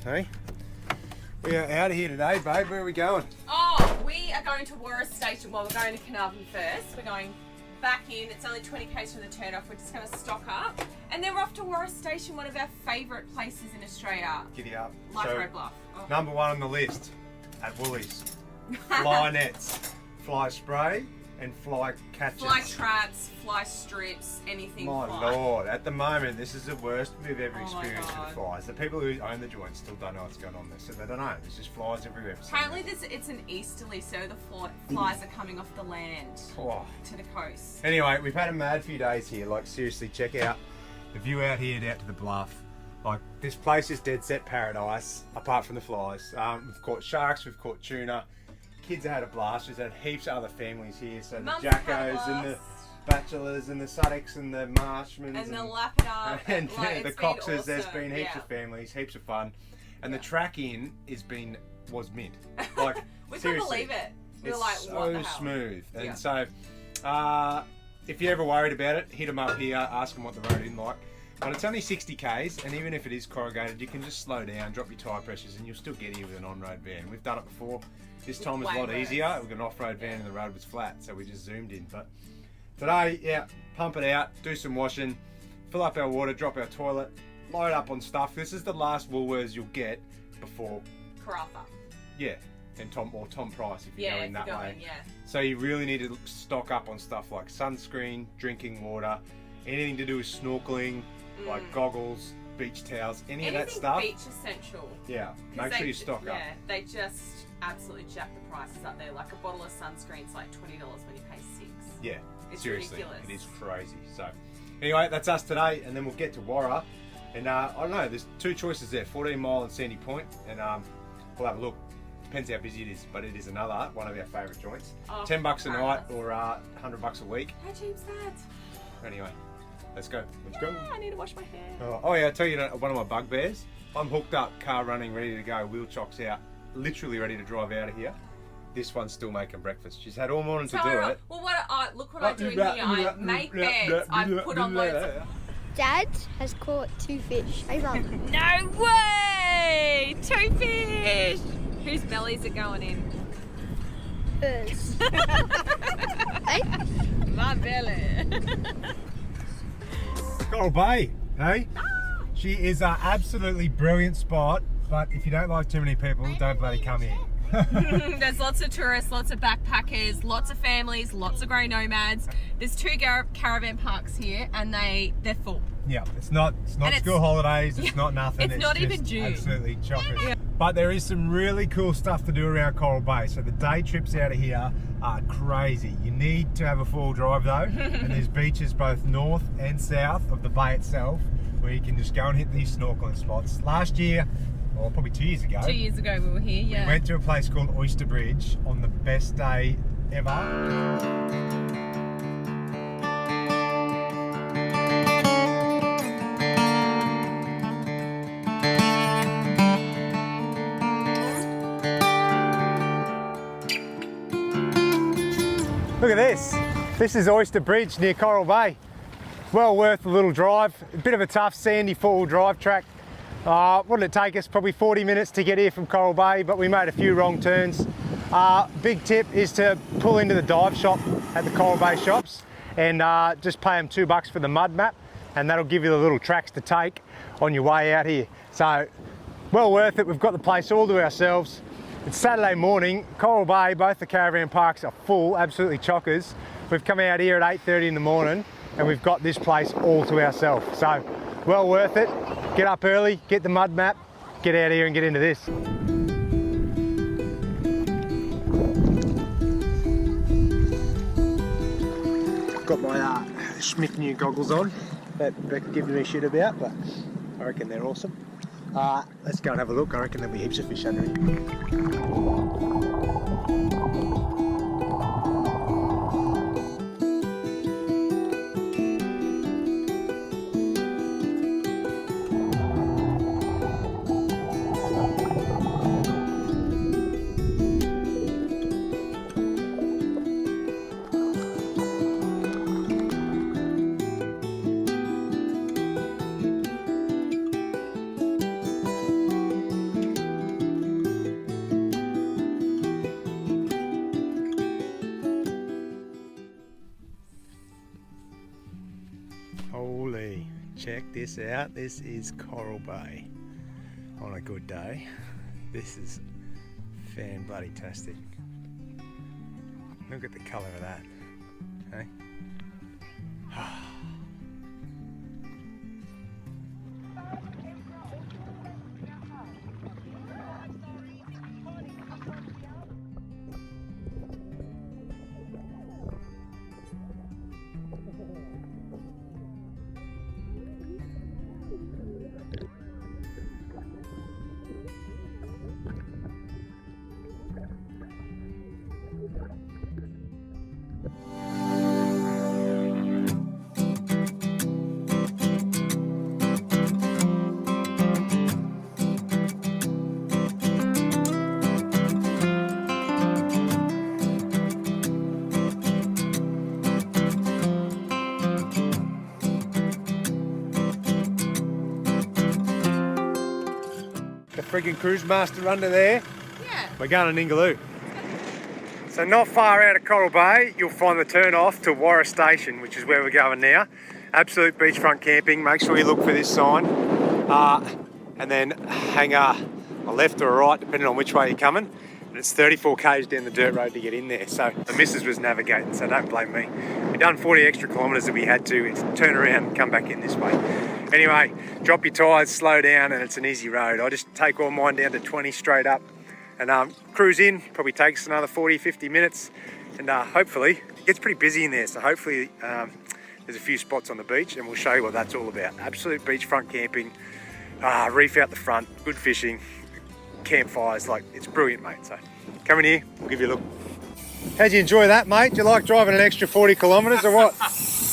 Hey, we are out of here today, babe. Where are we going? Oh, we are going to Wooramel Station. Well, we're going to Carnarvon first. We're going back in. It's only 20 k's from the turnoff. We're just going to stock up. And then we're off to Wooramel Station, one of our favourite places in Australia. Giddy up. Like So, Red Bluff. Oh. Number one on the list at Woolies. Fly nets, fly spray, and fly catches. Fly traps, fly strips, anything My fly. lord, at the moment this is the worst we've ever Oh my experienced God. with flies. The people who own the joints still don't know what's going on there, so they don't know. There's just flies everywhere. Apparently it's an easterly, so the flies are coming off the land Oh. to the coast. Anyway, we've had a mad few days here. Like seriously, check out the view out here and out to the bluff. Like this place is dead set paradise, apart from the flies. We've caught sharks, we've caught tuna. Kids had a blast. We've had heaps of other families here. So Mum's the had a Jackos and the blast. Bachelors and the Suddocks and the Marshmans And the Lapidar. and like, the it's Coxes. been There's awesome. been heaps of families, heaps of fun, and the track in was mint. Like We couldn't seriously, believe it. We were it's like, what the so hell? smooth. And Yeah. so, if you're ever worried about it, hit them up here, ask them what the road is like. But it's only 60 k's, and even if it is corrugated, you can just slow down, drop your tyre pressures, and you'll still get here with an on-road van. We've done it before. This time was a Way lot worse. easier. We've got an off-road van and the road was flat, so we just zoomed in. But today, yeah, pump it out, do some washing, fill up our water, drop our toilet, load up on stuff. This is the last Woolworths you'll get before, Karratha. yeah, and Tom Price if you're Yeah, going if that you're way. going, yeah. So you really need to stock up on stuff like sunscreen, drinking water, anything to do with snorkeling, like goggles, beach towels, any of that Anything stuff. beach essential. Yeah, 'Cause make sure you stock up. Yeah, they just absolutely jack the prices up there. Like a bottle of sunscreen's like $20 when you pay $6. Yeah, It's seriously, ridiculous. it is crazy. So anyway, that's us today, and then we'll get to Warra. And I don't know, there's two choices there, 14 Mile and Sandy Point, and we'll have a look. Depends how busy it is, but it is another one of our favourite joints. Oh, $10 a night fabulous. or $100 a week. How cheap's that? Anyway, let's go. Let's go. Yeah, I need to wash my hair. Oh yeah, I tell you one of my bugbears. I'm hooked up, car running, ready to go, wheel chocks out, literally ready to drive out of here. This one's still making breakfast. She's had all morning to Tell do her, it. well, look what I do in here. I make beds. I put on loads of... Dad has caught 2 fish. Hey, Mum. No way! Yay! 2 fish! Whose bellies are going in? Hers. Hey? My belly. Coral Bay, hey? She is an absolutely brilliant spot, but if you don't like too many people, don't bloody come here. There's lots of tourists, lots of backpackers, lots of families, lots of grey nomads. There's 2 caravan parks here, and they're full. Yeah, it's not And school holidays, it's not nothing. It's not even just June. Absolutely chockers. Yeah. But there is some really cool stuff to do around Coral Bay. So the day trips out of here are crazy. You need to have a 4-wheel drive though, and there's beaches both north and south of the bay itself where you can just go and hit these snorkeling spots. Last year, or probably 2 years ago, 2 years ago we were here, yeah. we went to a place called Oyster Bridge on the best day ever. Look at this. This is Oyster Bridge near Coral Bay. Well worth a little drive. A bit of a tough sandy 4-wheel drive track. What did it take us? Probably 40 minutes to get here from Coral Bay, but we made a few wrong turns. Big tip is to pull into the dive shop at the Coral Bay shops and just pay them $2 for the mud map, and that'll give you the little tracks to take on your way out here. So well worth it. We've got the place all to ourselves. It's Saturday morning, Coral Bay, both the caravan parks are full, absolutely chockers. We've come out here at 8:30 in the morning and we've got this place all to ourselves. So, well worth it. Get up early, get the mud map, get out here and get into this. Got my Smith new goggles on that Beck giving me shit about, but I reckon they're awesome. Let's go and have a look. I reckon there'll be heaps of fish under here. Holy, check this out. This is Coral Bay on a good day. This is fan-bloody-tastic. Look at the colour of that, hey? The friggin' cruise master under there. Yeah. We're going to Ningaloo. So not far out of Coral Bay, you'll find the turn off to WOORAMEL Station, which is where we're going now. Absolute beachfront camping. Make sure you look for this sign. And then hang a left or a right, depending on which way you're coming. And it's 34 k's down the dirt road to get in there. So the missus was navigating, so don't blame me. We've done 40 extra kilometres that we had to turn around and come back in this way. Anyway, drop your tyres, slow down, and it's an easy road. I just take all mine down to 20 straight up and cruise in. Probably takes another 40, 50 minutes. And hopefully, it gets pretty busy in there. So hopefully there's a few spots on the beach and we'll show you what that's all about. Absolute beachfront camping, reef out the front, good fishing, campfires, like it's brilliant, mate. So come in here, we'll give you a look. How'd you enjoy that, mate? Do you like driving an extra 40 kilometres or what?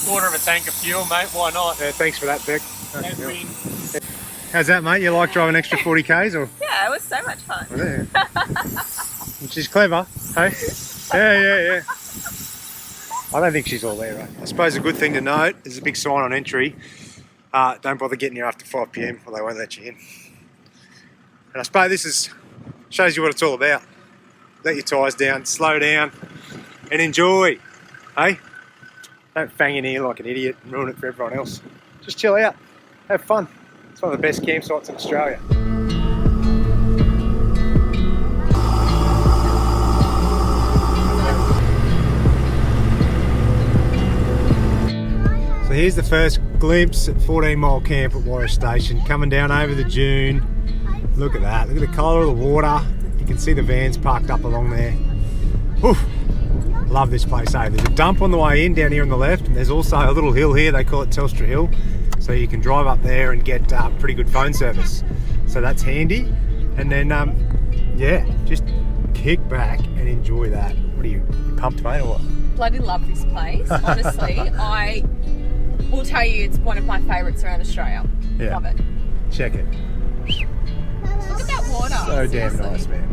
Quarter of a tank of fuel, mate, why not? Yeah, thanks for that, Beck. How's that, mate? You like driving extra 40 k's or? Yeah, it was so much fun. Which is clever, hey? Yeah. I don't think she's all there, right? I suppose a good thing to note, there's a big sign on entry. Don't bother getting here after 5 PM or they won't let you in. And I suppose this shows you what it's all about. Let your tyres down, slow down, and enjoy. Hey? Don't fang in here like an idiot and ruin it for everyone else. Just chill out, have fun. It's one of the best campsites in Australia. So here's the first glimpse at 14 Mile Camp at Warra Station, coming down over the dune. Look at that, look at the colour of the water. You can see the vans parked up along there. Oof. Love this place, eh? There's a dump on the way in down here on the left, and there's also a little hill here, they call it Telstra Hill. So you can drive up there and get pretty good phone service. So that's handy. And then, yeah, just kick back and enjoy that. What are you pumped, mate, or what? Bloody love this place. Honestly, I will tell you it's one of my favourites around Australia. Yeah. Love it. Check it. Look at that water. So damn seriously. nice, man.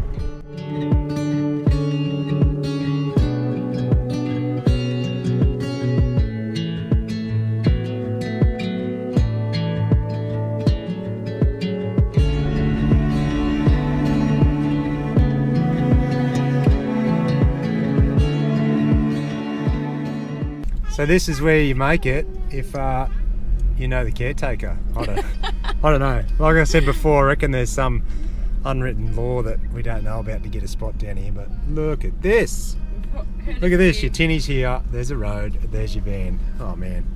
So this is where you make it if you know the caretaker. I don't know. Like I said before, I reckon there's some unwritten law that we don't know about to get a spot down here. But look at this. Look at this. Your tinny's here. There's a road. There's your van. Oh man,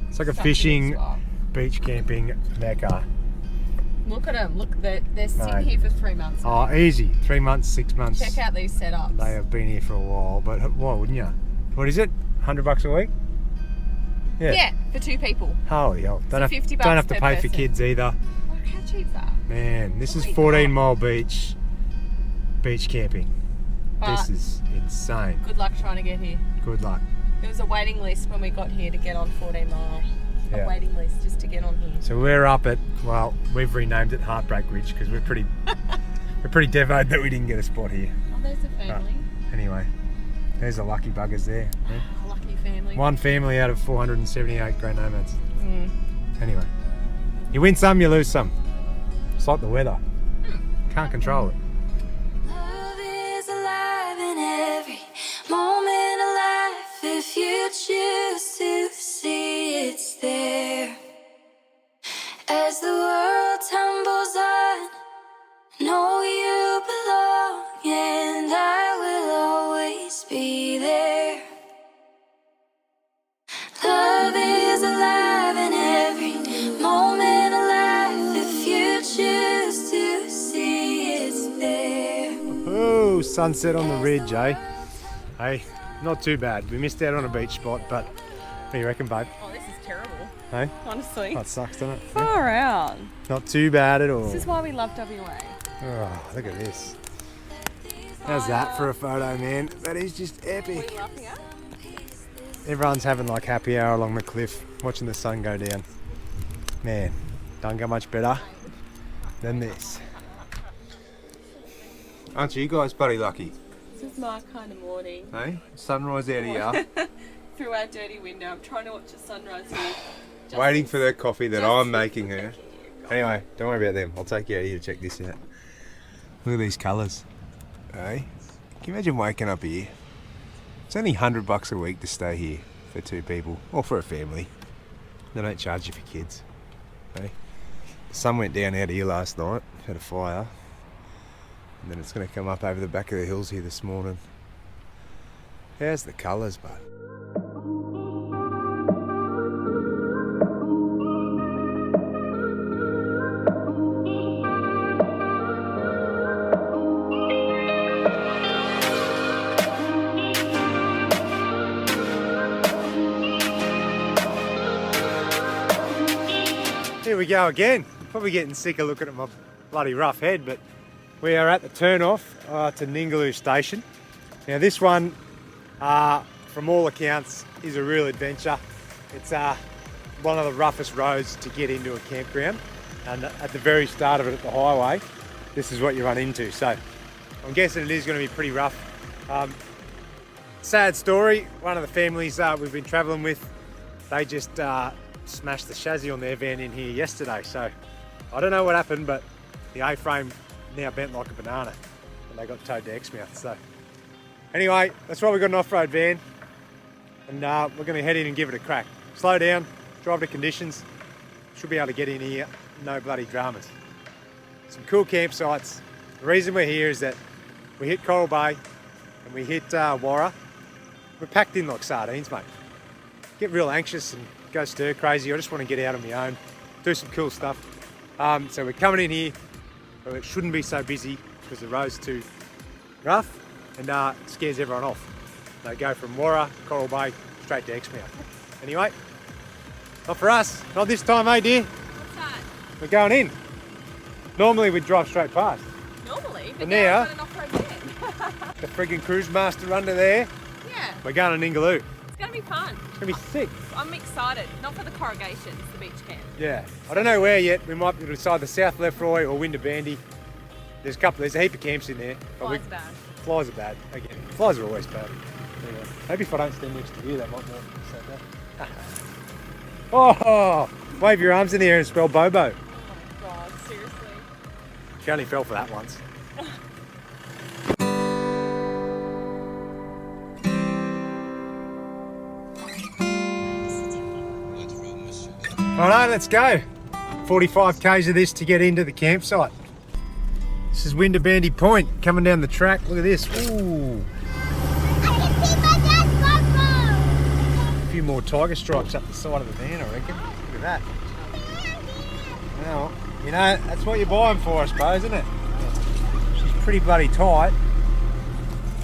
it's like a Such fishing, a spot. beach camping mecca. Look at them. Look, they're sitting Mate. here for 3 months. Oh, easy. 3 months, 6 months. Check out these setups. They have been here for a while, but why wouldn't you? What is it? $100 a week? Yeah, for 2 people. Holy hell. Don't have, $50 don't have to per pay for person. kids either. Look how cheap's that. Man, this is Oh my 14 God. Mile Beach camping. But This is insane. good luck trying to get here. Good luck. There was a waiting list when we got here to get on 14 Mile. Yeah. A waiting list just to get on here. So we're up at, well, we've renamed it Heartbreak Ridge because we're pretty devoted that we didn't get a spot here. Oh, there's a family. Anyway, there's the lucky buggers there. Yeah. Oh, lucky family. One family out of 478 grey nomads. Mm. Anyway, you win some, you lose some. It's like the weather. Can't control it. Love is alive in every moment of life. If you choose to see it's there. As the world tumbles on, know you belong, and I will always be there. Love is alive in every moment of life. If you choose to see it's there. Oh, sunset on the ridge, eh? Hey, not too bad. We missed out on a beach spot, but what do you reckon, babe? Oh, this is terrible. Hey? Honestly. That sucks, doesn't it? Far out. Not too bad at all. This is why we love WA. Oh, look at this. How's that for a photo, man? That is just What are epic. you laughing at? Everyone's having like happy hour along the cliff, watching the sun go down. Man, don't get much better than this. Aren't you guys bloody lucky? This is my kind of morning. Hey? Sunrise out here. Through our dirty window. I'm trying to watch the sunrise here. Waiting for the coffee that Justin's I'm making her. Anyway, don't worry about them. I'll take you out here to check this out. Look at these colours. Hey? Can you imagine waking up here? It's only $100 a week to stay here for 2 people, or for a family. They don't charge you for kids. Hey? The sun went down out here last night, had a fire. And then it's going to come up over the back of the hills here this morning. How's the colours, bud? Here we go again. Probably getting sick of looking at my bloody rough head, but we are at the turn-off to Ningaloo Station. Now this one, from all accounts, is a real adventure. It's one of the roughest roads to get into a campground, and at the very start of it at the highway, this is what you run into. So I'm guessing it is going to be pretty rough. Sad story, one of the families we've been travelling with, they just smashed the chassis on their van in here yesterday. So I don't know what happened, but the A-frame now bent like a banana, and they got towed to Exmouth. So anyway, that's why we got an off-road van, and we're going to head in and give it a crack. Slow down, drive to conditions. Should be able to get in here, no bloody dramas. Some cool campsites. The reason we're here is that we hit Coral Bay and we hit Warra. We're packed in like sardines, mate. Get real anxious and go stir crazy. I just want to get out on my own, do some cool stuff. So we're coming in here, but it shouldn't be so busy because the road's too rough and it scares everyone off. They go from Warra, Coral Bay, straight to Exmouth. Anyway, not for us, not this time, eh dear? What's that? We're going in. Normally we'd drive straight past. Normally, but But now now- I've got an off-road van. The friggin' cruise master under there. Yeah, We're going to Ningaloo. it's going to be fun. It's gonna be sick. I'm excited. Not for the corrugations, the beach camp. Yeah. I don't know where yet. We might decide the South Lefroy or Windabandy. There's a heap of camps in there. But Flies are bad. Flies are bad. Again, flies are always bad. Anyway, maybe if I don't stand next to you, that might not be so bad. Oh, wave your arms in the air and spell Bobo. Oh my god, seriously. She only fell for that once. Alright, let's go. 45 k's of this to get into the campsite. This is Windabandy Point coming down the track. Look at this. Ooh. A few more tiger stripes up the side of the van, I reckon. Look at that. Well, you know, that's what you're buying for, I suppose, isn't it? She's pretty bloody tight.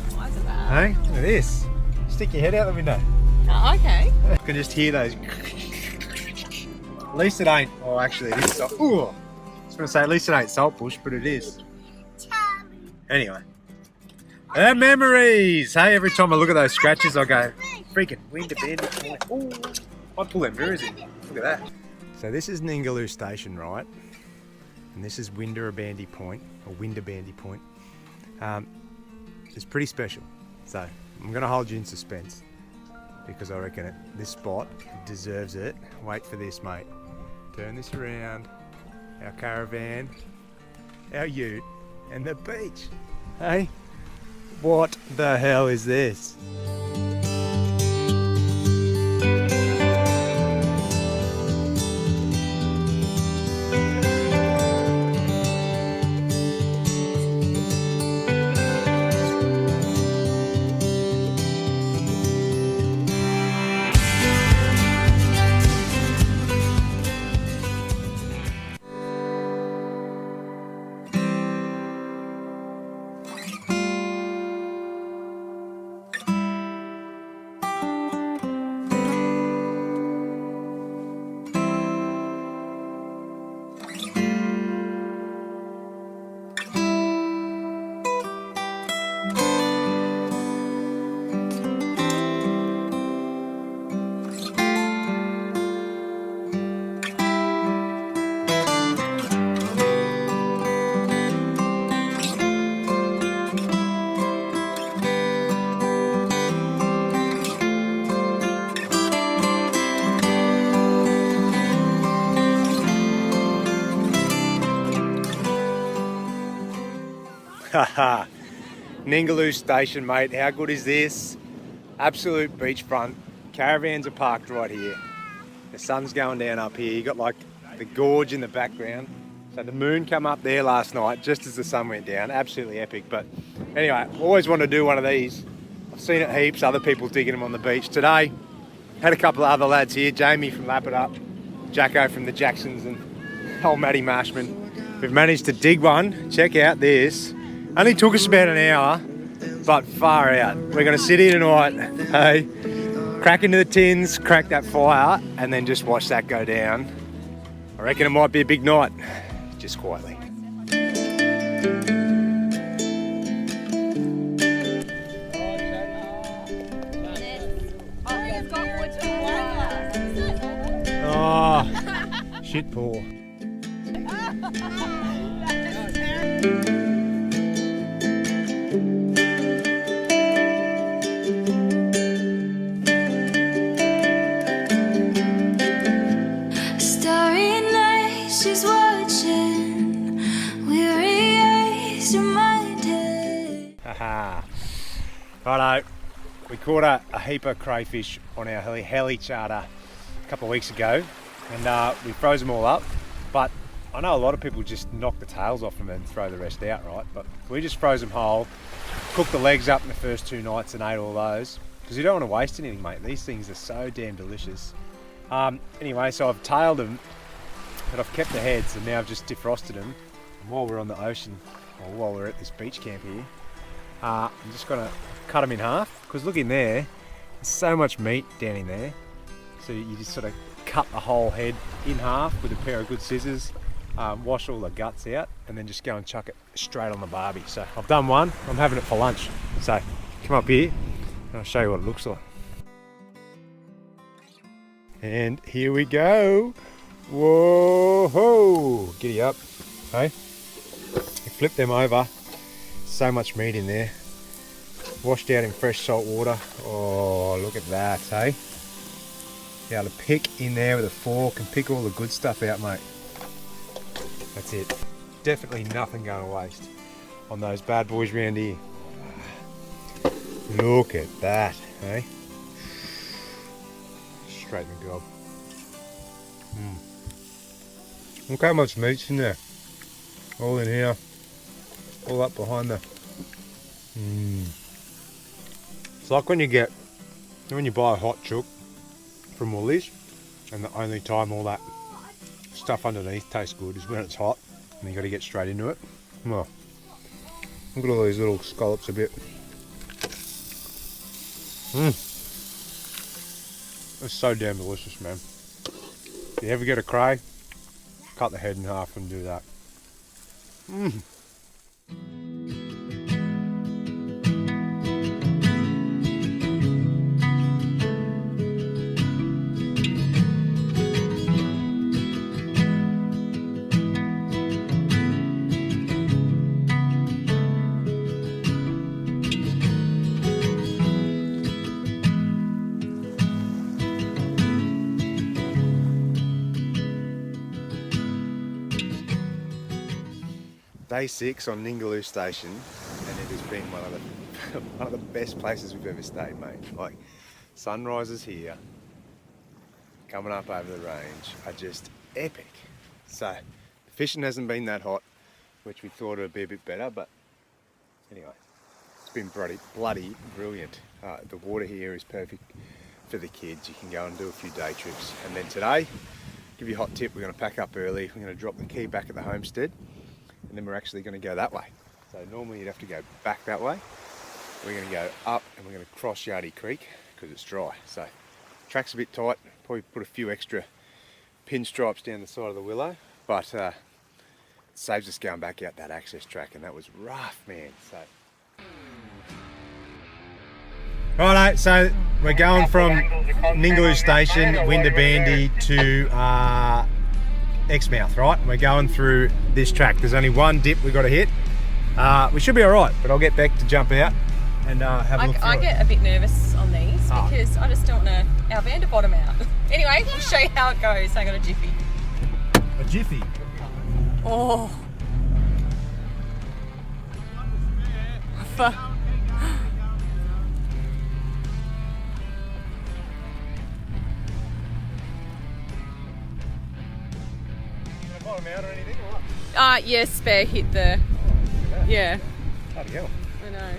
Flies are bad. Hey, look at this. Stick your head out the window. Oh, okay. You can just hear those. At least it ain't. Oh, actually, it is salt. Ooh. I was going to say, at least it ain't saltbush, but it is. Anyway. Memories! Hey, every time I look at those scratches, I go, freaking Windabandy Point. Ooh. I pull them mirrors in. Look at that. So this is Ningaloo Station, right? And this is Windabandy Point, or Windabandy Point. It's pretty special. So I'm going to hold you in suspense because I reckon this spot deserves it. Wait for this, mate. Turn this around. Our caravan, our ute, and the beach. Hey, what the hell is this? Haha, Ningaloo Station, mate. How good is this? Absolute beachfront. Caravans are parked right here. The sun's going down up here. You got like the gorge in the background. So the moon came up there last night just as the sun went down. Absolutely epic. But anyway, always wanted to do one of these. I've seen it heaps. Other people digging them on the beach. Today, had a couple of other lads here. Jamie from Lap It Up, Jacko from the Jacksons, and old Matty Marshman. We've managed to dig one. Check out this. Only took us about an hour, but far out. We're going to sit here tonight, hey, crack into the tins, crack that fire, and then just watch that go down. I reckon it might be a big night, just quietly. Oh, shit poor. Starry night, she's watching, weary eyed Righto, we caught a heap of crayfish on our HELI charter a couple of weeks ago, and we froze them all up. But I know a lot of people just knock the tails off them and throw the rest out, right? But we just froze them whole, cooked the legs up in the first 2 nights and ate all those, because you don't want to waste anything, mate. These things are so damn delicious. Anyway, so I've tailed them, but I've kept the heads, and now I've just defrosted them. And while we're on the ocean, or while we're at this beach camp here, I'm just gonna cut them in half, because look in there, there's so much meat down in there. So you just sort of cut the whole head in half with a pair of good scissors, wash all the guts out, and then just go and chuck it straight on the barbie. So I've done one, I'm having it for lunch. So come up here and I'll show you what it looks like. And here we go. Whoa, giddy up. Hey, you flip them over, so much meat in there. Washed out in fresh salt water. Oh, look at that, hey? Be able to pick in there with a fork and pick all the good stuff out, mate. That's it. Definitely nothing going to waste on those bad boys round here. Look at that, hey? Straight in the gob. Look how much meat's in there. All in here. All up behind the... It's like when you buy a hot chook from Woolies, and the only time all that stuff underneath tastes good is when it's hot and you got to get straight into it. Oh, look at all these little scallops a bit. It's so damn delicious, man. If you ever get a cray, cut the head in half and do that. Day 6 on Ningaloo Station, and it has been one of the best places we've ever stayed, mate. Like, sunrises here, coming up over the range, are just epic. So, the fishing hasn't been that hot, which we thought it would be a bit better, but anyway, it's been bloody brilliant. The water here is perfect for the kids. You can go and do a few day trips. And then today, give you a hot tip, we're going to pack up early. We're going to drop the key back at the homestead, and then we're actually going to go that way. So normally you'd have to go back that way. We're going to go up and we're going to cross Yardie Creek because it's dry. So track's a bit tight, probably put a few extra pinstripes down the side of the willow, but it saves us going back out that access track, and that was rough, man. So righto, so we're going from Ningaloo Station, Windabandy to Exmouth, right? We're going through this track. There's only one dip we've got to hit. We should be all right, but I'll get Beck to jump out and have a look through I get a bit nervous on these because I just don't want our van to bottom out. Anyway, we'll show you how it goes. I got a jiffy. A jiffy? Oh. Bottom out or anything, or what? Yeah, spare hit the... Yeah. Bloody hell. I know.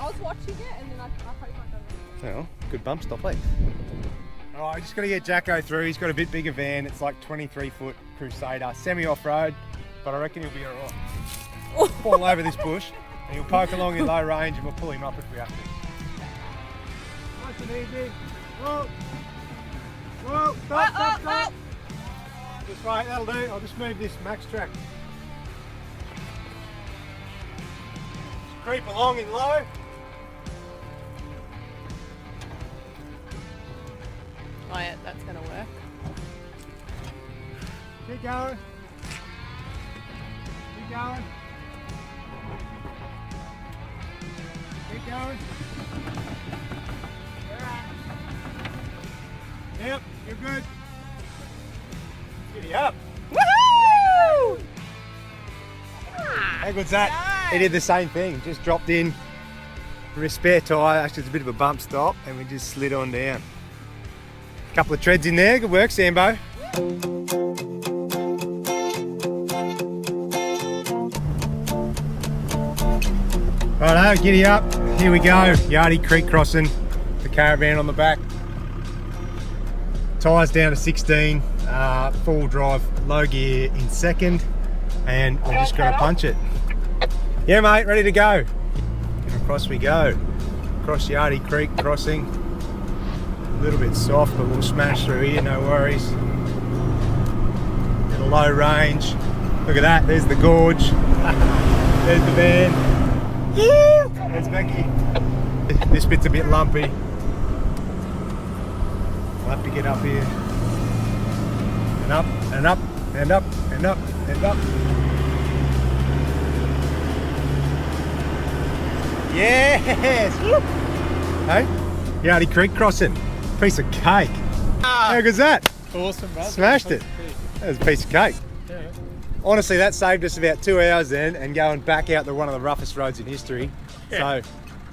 I was watching it and then I hope I got it. Well, good bump stop, eh? Alright, I just got to get Jacko through. He's got a bit bigger van. It's like 23-foot Crusader, semi-off-road, but I reckon he'll be alright. Fall over this bush and he'll poke along in low range and we'll pull him up if we have to. Nice and easy. Whoa! Whoa! Stop! Just right, that'll do. I'll just move this max track. Just creep along in low. Oh yeah, that's gonna work. Keep going. Keep going. Keep going. Yep, you're good. Giddy up. Woohoo! How good's that? He did the same thing, just dropped in a spare tyre, actually it's a bit of a bump stop, and we just slid on down. A couple of treads in there, good work Sambo. Righto, giddy up, here we go, Yardie Creek crossing, the caravan on the back. Tyres down to 16, four-wheel drive, low gear in second, and we're just going to punch it. Yeah mate, ready to go. And across we go. Across Yardie Creek crossing. A little bit soft, but we'll smash through here, no worries. At a low range. Look at that, there's the gorge. There's the van. There's Becky. This bit's a bit lumpy. We'll have to get up here. And up, and up, and up, and up, and up. Yes! Hey? Yardie Creek crossing. Piece of cake. How good's that? Awesome, bro. Smashed it. That was a piece of cake. Yeah. Honestly, that saved us about 2 hours then and going back out to one of the roughest roads in history. So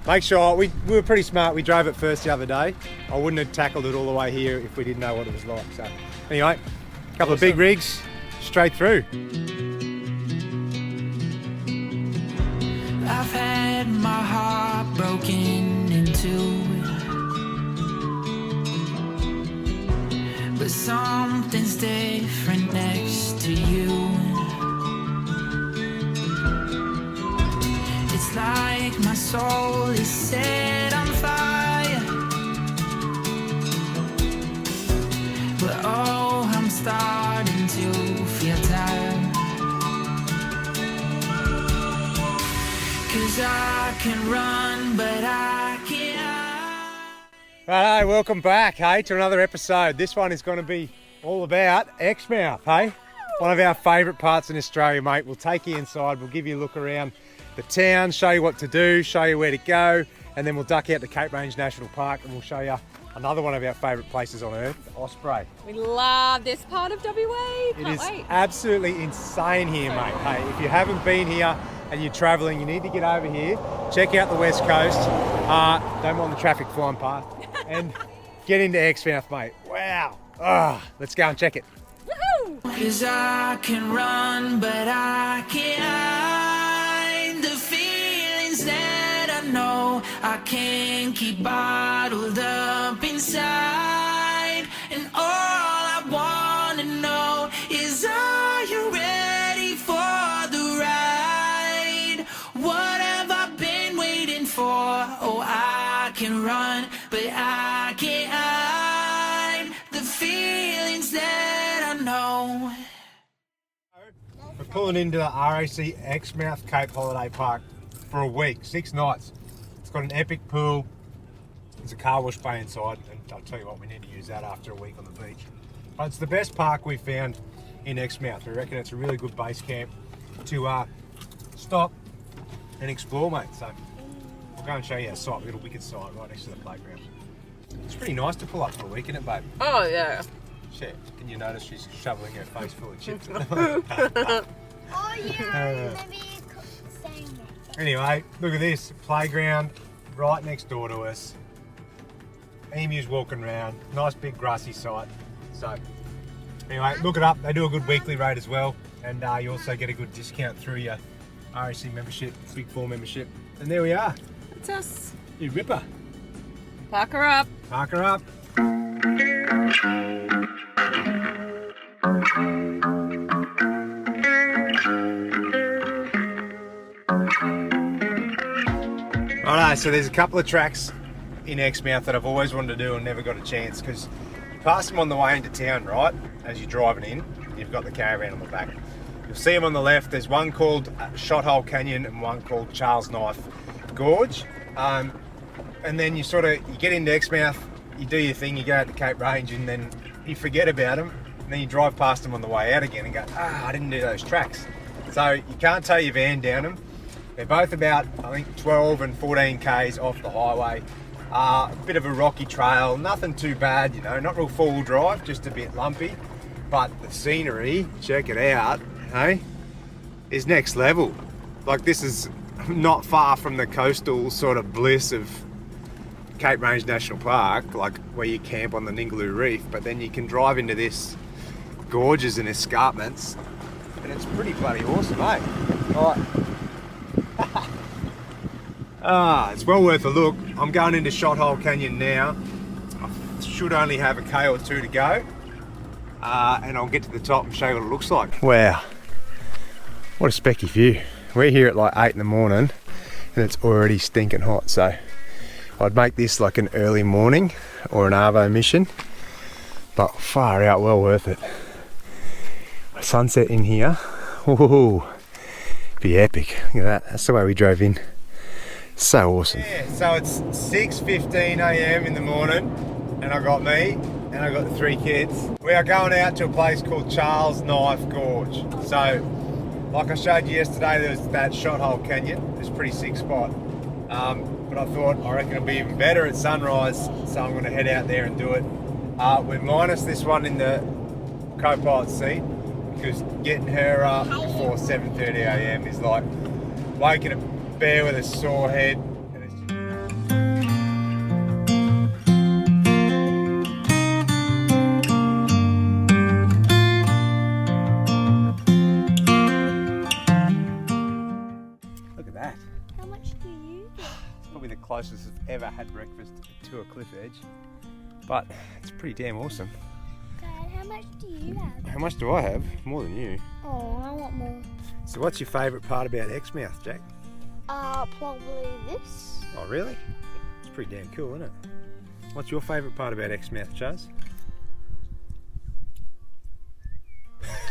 make sure, we were pretty smart. We drove it first the other day. I wouldn't have tackled it all the way here if we didn't know what it was like. So anyway, a couple of big rigs, straight through. I've had my heart broken in two, but something's different next to you. It's like my soul is set on fire, but oh, I'm starting to feel tired. 'Cause I can run, but I can't. Righto, welcome back, hey, to another episode. This one is going to be all about Exmouth, hey? One of our favourite parts in Australia, mate. We'll take you inside, we'll give you a look around the town, show you what to do, show you where to go, and then we'll duck out to Cape Range National Park and we'll show you another one of our favourite places on earth, Osprey. We love this part of WA. It is absolutely insane here, mate. Hey, if you haven't been here and you're travelling, you need to get over here, check out the West Coast, don't mind the traffic flying past, and get into Exmouth, mate. Wow. Let's go and check it. Woohoo! 'Cause I can run, but I can't hide the feelings that I know I can't keep bottled up inside. And all I wanna know is, are you ready for the ride? What have I been waiting for? Oh, I can run, but I can't hide the feelings that I know. We're pulling into the RAC Exmouth Cape Holiday Park for a week, 6 nights. It's got an epic pool. There's a car wash bay inside, and I'll tell you what, we need to use that after a week on the beach. But it's the best park we've found in Exmouth. We reckon it's a really good base camp to stop and explore, mate. So we'll go and show you our site. We've got a wicked site right next to the playground. It's pretty nice to pull up for a week, isn't it, babe? Oh, yeah. Shit, can you notice she's shoveling her face full of chips? Oh yeah, I remember you saying that. Anyway, look at this playground right next door to us. Emus walking around, nice big grassy site. So anyway, look it up. They do a good weekly rate as well, and you also get a good discount through your RAC membership, Big 4 membership. And there we are. That's us. You ripper. Park her up. Park her up. Righto, so there's a couple of tracks in Exmouth that I've always wanted to do and never got a chance, because you pass them on the way into town, right? As you're driving in, you've got the caravan on the back. You'll see them on the left. There's one called Shot Hole Canyon and one called Charles Knife Gorge. And then you get into Exmouth, you do your thing, you go out to Cape Range, and then you forget about them, and then you drive past them on the way out again and go, I didn't do those tracks. So you can't tow your van down them. They're both about, I think, 12 and 14 Ks off the highway. A bit of a rocky trail, nothing too bad, you know, not real four-wheel drive, just a bit lumpy. But the scenery, check it out, hey, is next level. Like, this is not far from the coastal sort of bliss of Cape Range National Park, like where you camp on the Ningaloo Reef, but then you can drive into this gorges and escarpments, and it's pretty bloody awesome, eh? Right. It's well worth a look. I'm going into Shot Hole Canyon now. I should only have a K or two to go, and I'll get to the top and show you what it looks like. Wow, what a specky view. We're here at like 8 in the morning and it's already stinking hot, so I'd make this like an early morning or an Arvo mission, but far out, well worth it. Sunset in here, ooh, be epic. Look at that, that's the way we drove in. So awesome. Yeah, so it's 6:15 a.m. in the morning, and I got me and I got the 3 kids. We are going out to a place called Charles Knife Gorge. So, like I showed you yesterday, there's that Shot Hole Canyon. It's a pretty sick spot. But I thought, I reckon it'll be even better at sunrise, so I'm going to head out there and do it. We're minus this one in the co-pilot seat, because getting her up before 7:30 a.m. is like waking a bear with a sore head. And it's just... Look at that. How much do you get? It's probably the closest I've ever had breakfast to a cliff edge, but it's pretty damn awesome. Dad, how much do you have? How much do I have? More than you. Oh, I want more. So what's your favourite part about Exmouth, Jack? Probably this. Oh really? It's pretty damn cool, isn't it? What's your favourite part about Exmouth, Chaz?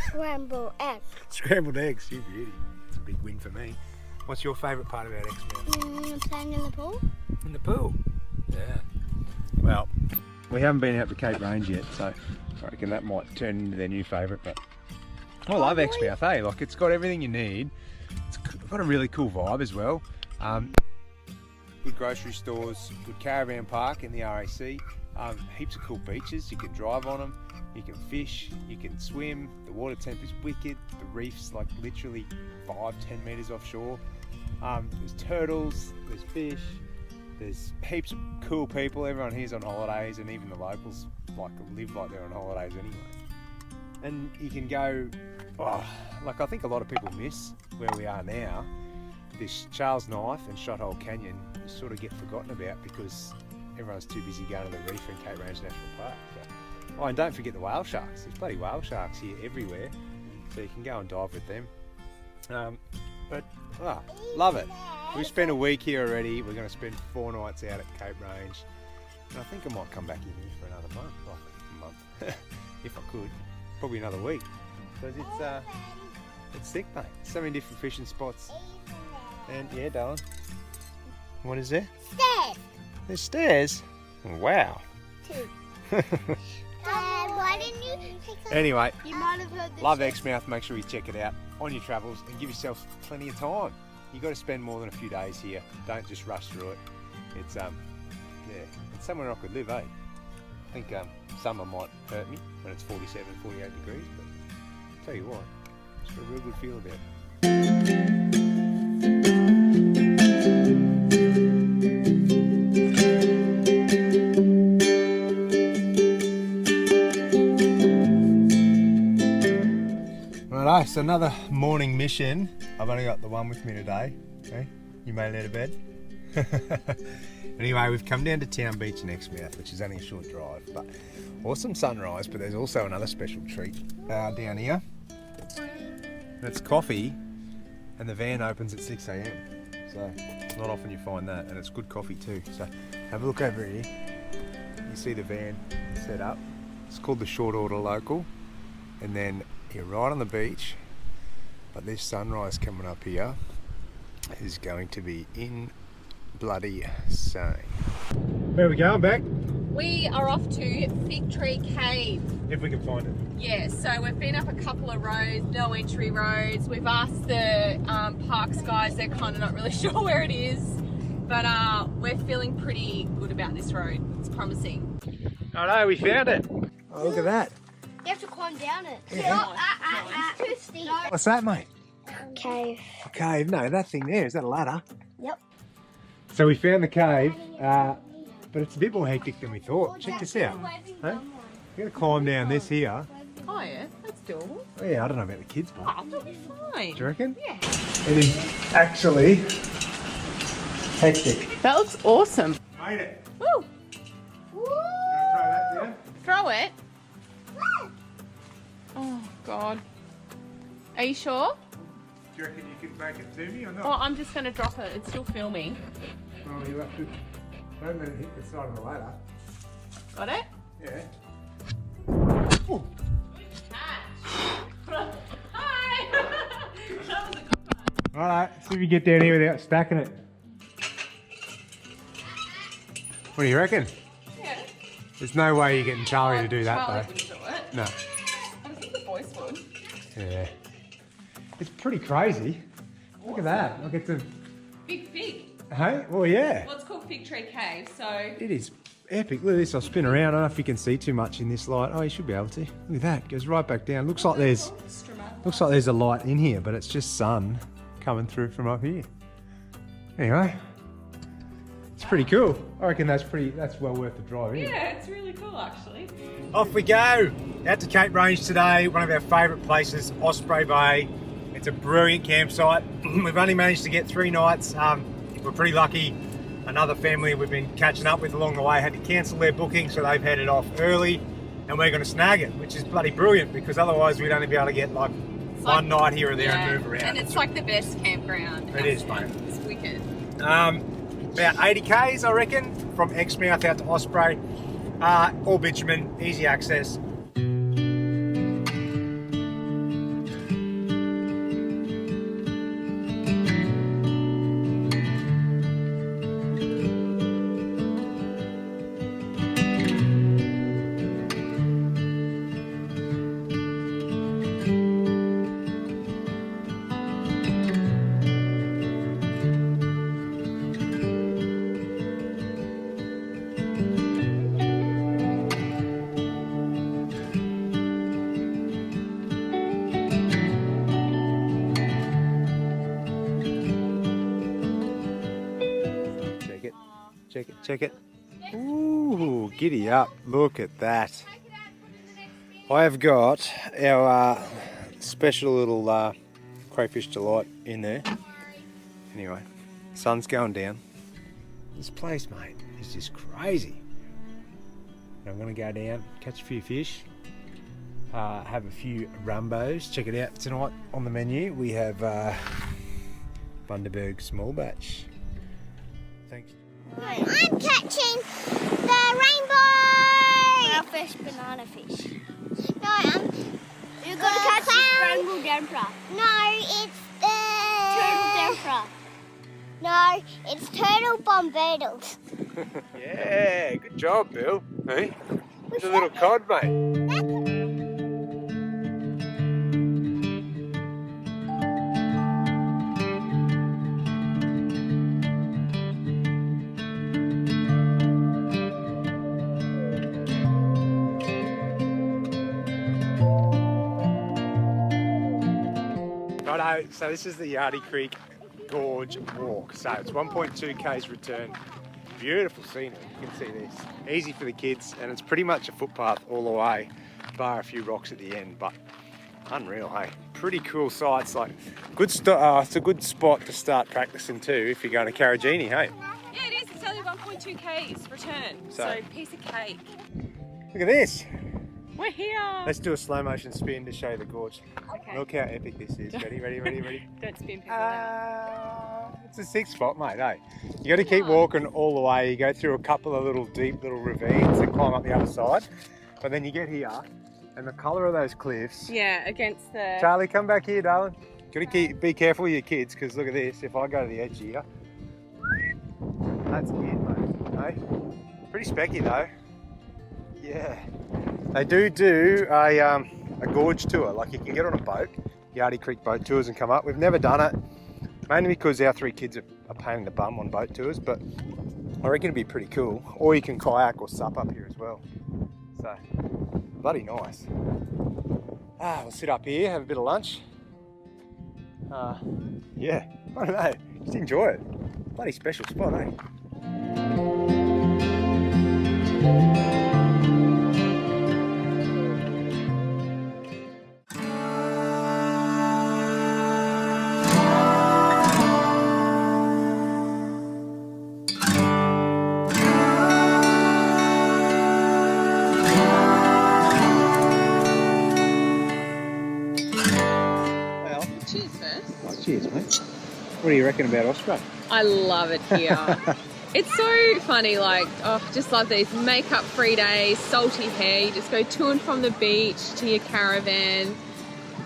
Scrambled eggs. Scrambled eggs, you beauty. It's a big win for me. What's your favourite part about Exmouth? Playing in the pool. In the pool? Yeah. Well, we haven't been out to Cape Range yet, so I reckon that might turn into their new favourite, but I love Exmouth, eh? Like, it's got everything you need. It's got a really cool vibe as well. Good grocery stores, good caravan park in the RAC, heaps of cool beaches. You can drive on them, you can fish, you can swim. The water temp is wicked. The reef's like literally 5-10 metres offshore. There's turtles, there's fish, there's heaps of cool people. Everyone here's on holidays, and even the locals like live like they're on holidays anyway. And you can go, like I think a lot of people miss where we are now. This Charles Knife and Shot Hole Canyon, you sort of get forgotten about because everyone's too busy going to the reef in Cape Range National Park. So, and don't forget the whale sharks. There's bloody whale sharks here everywhere, so you can go and dive with them. Love it. We've spent a week here already. We're going to spend 4 nights out at Cape Range, and I think I might come back in here for another month. Well, a month, if I could. Probably another week. Because it's sick, mate. So many different fishing spots. And yeah, darling. What is there? Stairs. There's stairs? Wow. 2. Why didn't you take a... Anyway, You might have heard this. love Exmouth. Make sure you check it out on your travels and give yourself plenty of time. You've got to spend more than a few days here. Don't just rush through it. It's it's somewhere I could live, eh? I think summer might hurt me when it's 47, 48 degrees, but I'll tell you what, it's got a real good feel about it. Righto, so another morning mission. I've only got the one with me today. Okay? You made it out of bed? Anyway, we've come down to Town Beach in Exmouth, which is only a short drive, but awesome sunrise. But there's also another special treat down here. And it's coffee, and the van opens at 6 a.m. So not often you find that, and it's good coffee too. So have a look over here. You see the van set up. It's called the Short Order Local, and then you're right on the beach. But this sunrise coming up here is going to be in bloody insane. Where are we going back? We are off to Fig Tree Cave. If we can find it. Yeah, so we've been up a couple of roads, no entry roads. We've asked the parks guys, they're kind of not really sure where it is. But we're feeling pretty good about this road. It's promising. Oh no, we found it. Oh, look at that. You have to climb down it. Yeah. It's too steep. What's that, mate? cave. A cave? No, that thing there, is that a ladder? Yep. So we found the cave, but it's a bit more hectic than we thought. Check this out. Huh? We're going to climb down this here. Oh yeah, that's doable. Oh yeah, I don't know about the kids, but Oh, that'll be fine. do you reckon? Yeah. It is actually hectic. That looks awesome. Made it. Woo! Gonna throw that down? Throw it. Oh God. Are you sure? Do you reckon you could make it to me or not? Oh, I'm just going to drop it. It's still filming. Oh, you have to. Don't let it hit the side of the ladder. Got it? Yeah. Hi! That was a good one. Alright, see if you get down here without stacking it. What do you reckon? Yeah. There's no way you're getting Charlie to do that Charlie though. wouldn't do it. No. I think the boys would. Yeah. It's pretty crazy. Look at that. Look at the. Big fig. Hey? Well, yeah. Well, it's called Fig Tree Cave, so... It is epic. Look at this. I'll spin around. I don't know if you can see too much in this light. Oh, you should be able to. Look at that. It goes right back down. Looks like there's a light in here, but it's just sun coming through from up here. Anyway, it's pretty cool. I reckon that's well worth the drive. Isn't it? Yeah, it's really cool, actually. Off we go. Out to Cape Range today. One of our favourite places, Osprey Bay. It's a brilliant campsite. We've only managed to get 3 nights. We're pretty lucky. Another family we've been catching up with along the way had to cancel their booking, so they've headed off early, and we're going to snag it, which is bloody brilliant because otherwise we'd only be able to get like one night here or there and move around. And it's like the best campground. It is, mate. It's wicked. About 80 k's, I reckon, from Exmouth out to Osprey. All bitumen, easy access. Check it. Ooh, giddy up. Look at that. I have got our special little crayfish delight in there. Anyway, sun's going down. This place, mate, is just crazy. And I'm going to go down, catch a few fish, have a few rumbos. Check it out tonight on the menu. We have Bundaberg small batch. Thanks. I'm catching the rainbow! Our fish, banana fish. No, you've got to catch the rainbow damper. No, it's the... turtle damper. No, it's turtle bombardos. Yeah, good job, Bill. Hey, it's a little cod, mate. Righto, so this is the Yardie Creek Gorge walk. So it's 1.2 k's return. Beautiful scenery, you can see this. Easy for the kids, and it's pretty much a footpath all the way, bar a few rocks at the end, but unreal, hey? Pretty cool sights, like good. It's a good spot to start practicing too if you're going to Carragini, hey? Yeah, it is. It's only 1.2 k's return, so piece of cake. Look at this. We're here. Let's do a slow motion spin to show you the gorge. Okay. Look how epic this is. Ready? Don't spin people. It's a 6 spot, mate, hey? You got to keep walking all the way. You go through a couple of deep little ravines and climb up the other side. But then you get here, and the colour of those cliffs. Yeah, against the... Charlie, come back here, darling. Got to be careful with your kids, because look at this. If I go to the edge here, that's it, mate. Hey? Pretty specky though. Yeah. They do a gorge tour, like you can get on a boat, Yardie Creek boat tours, and come up. We've never done it, mainly because our 3 kids are a pain in the bum on boat tours, but I reckon it'd be pretty cool. Or you can kayak or sup up here as well. So, bloody nice. We'll sit up here, have a bit of lunch. Yeah, I don't know. Just enjoy it. Bloody special spot, eh? Cheers first. Oh, cheers, mate. What do you reckon about Osprey? I love it here. It's so funny, like, oh, just love these makeup-free days, salty hair. You just go to and from the beach to your caravan.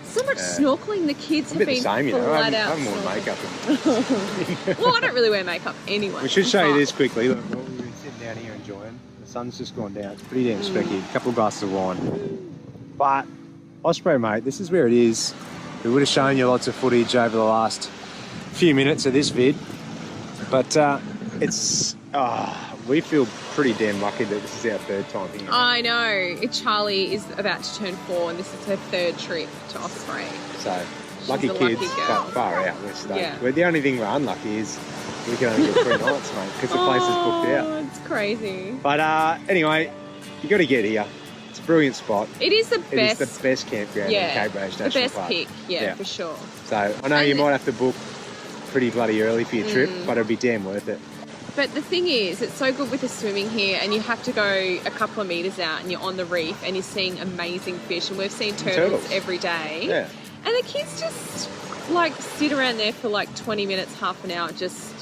So much snorkeling. The kids have been same, you know. flat I out. haven't worn makeup. Well, I don't really wear makeup anyway. We should show you But- this quickly. Look, what we've been sitting down here enjoying. The sun's just gone down. It's pretty damn specky. A couple of glasses of wine. But Osprey, mate, this is where it is. We would have shown you lots of footage over the last few minutes of this vid, but we feel pretty damn lucky that this is our third time here. I know. Charlie is about to turn 4 and this is her 3rd trip to Osprey. So, She's lucky a kids, lucky girl. but far out. We're stoked. Yeah. But the only thing we're unlucky is we can only get 3 nights, mate, because the place is booked out. Oh, it's crazy. But anyway, you got to get here. It's a brilliant spot. It is the best. It is the best campground in Cape Rouge the National best Park. pick, yeah, for sure. So I know you And- might have to book pretty bloody early for your trip, but it'll be damn worth it. But the thing is, it's so good with the swimming here, and you have to go a couple of metres out and you're on the reef and you're seeing amazing fish, and we've seen turtles every day. Yeah. And the kids just like sit around there for like 20 minutes, half an hour, just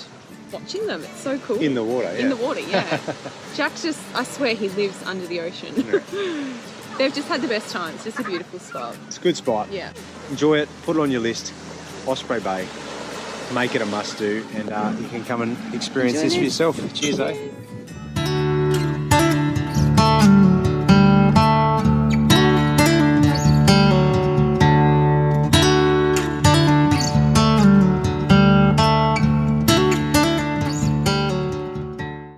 watching them. It's so cool. In the water, yeah. In the water, yeah. Jack just, I swear he lives under the ocean. They've just had the best time. It's just a beautiful spot. It's a good spot. Yeah. Enjoy it. Put it on your list. Osprey Bay. Make it a must-do, and you can come and experience this for yourself. Cheers, eh?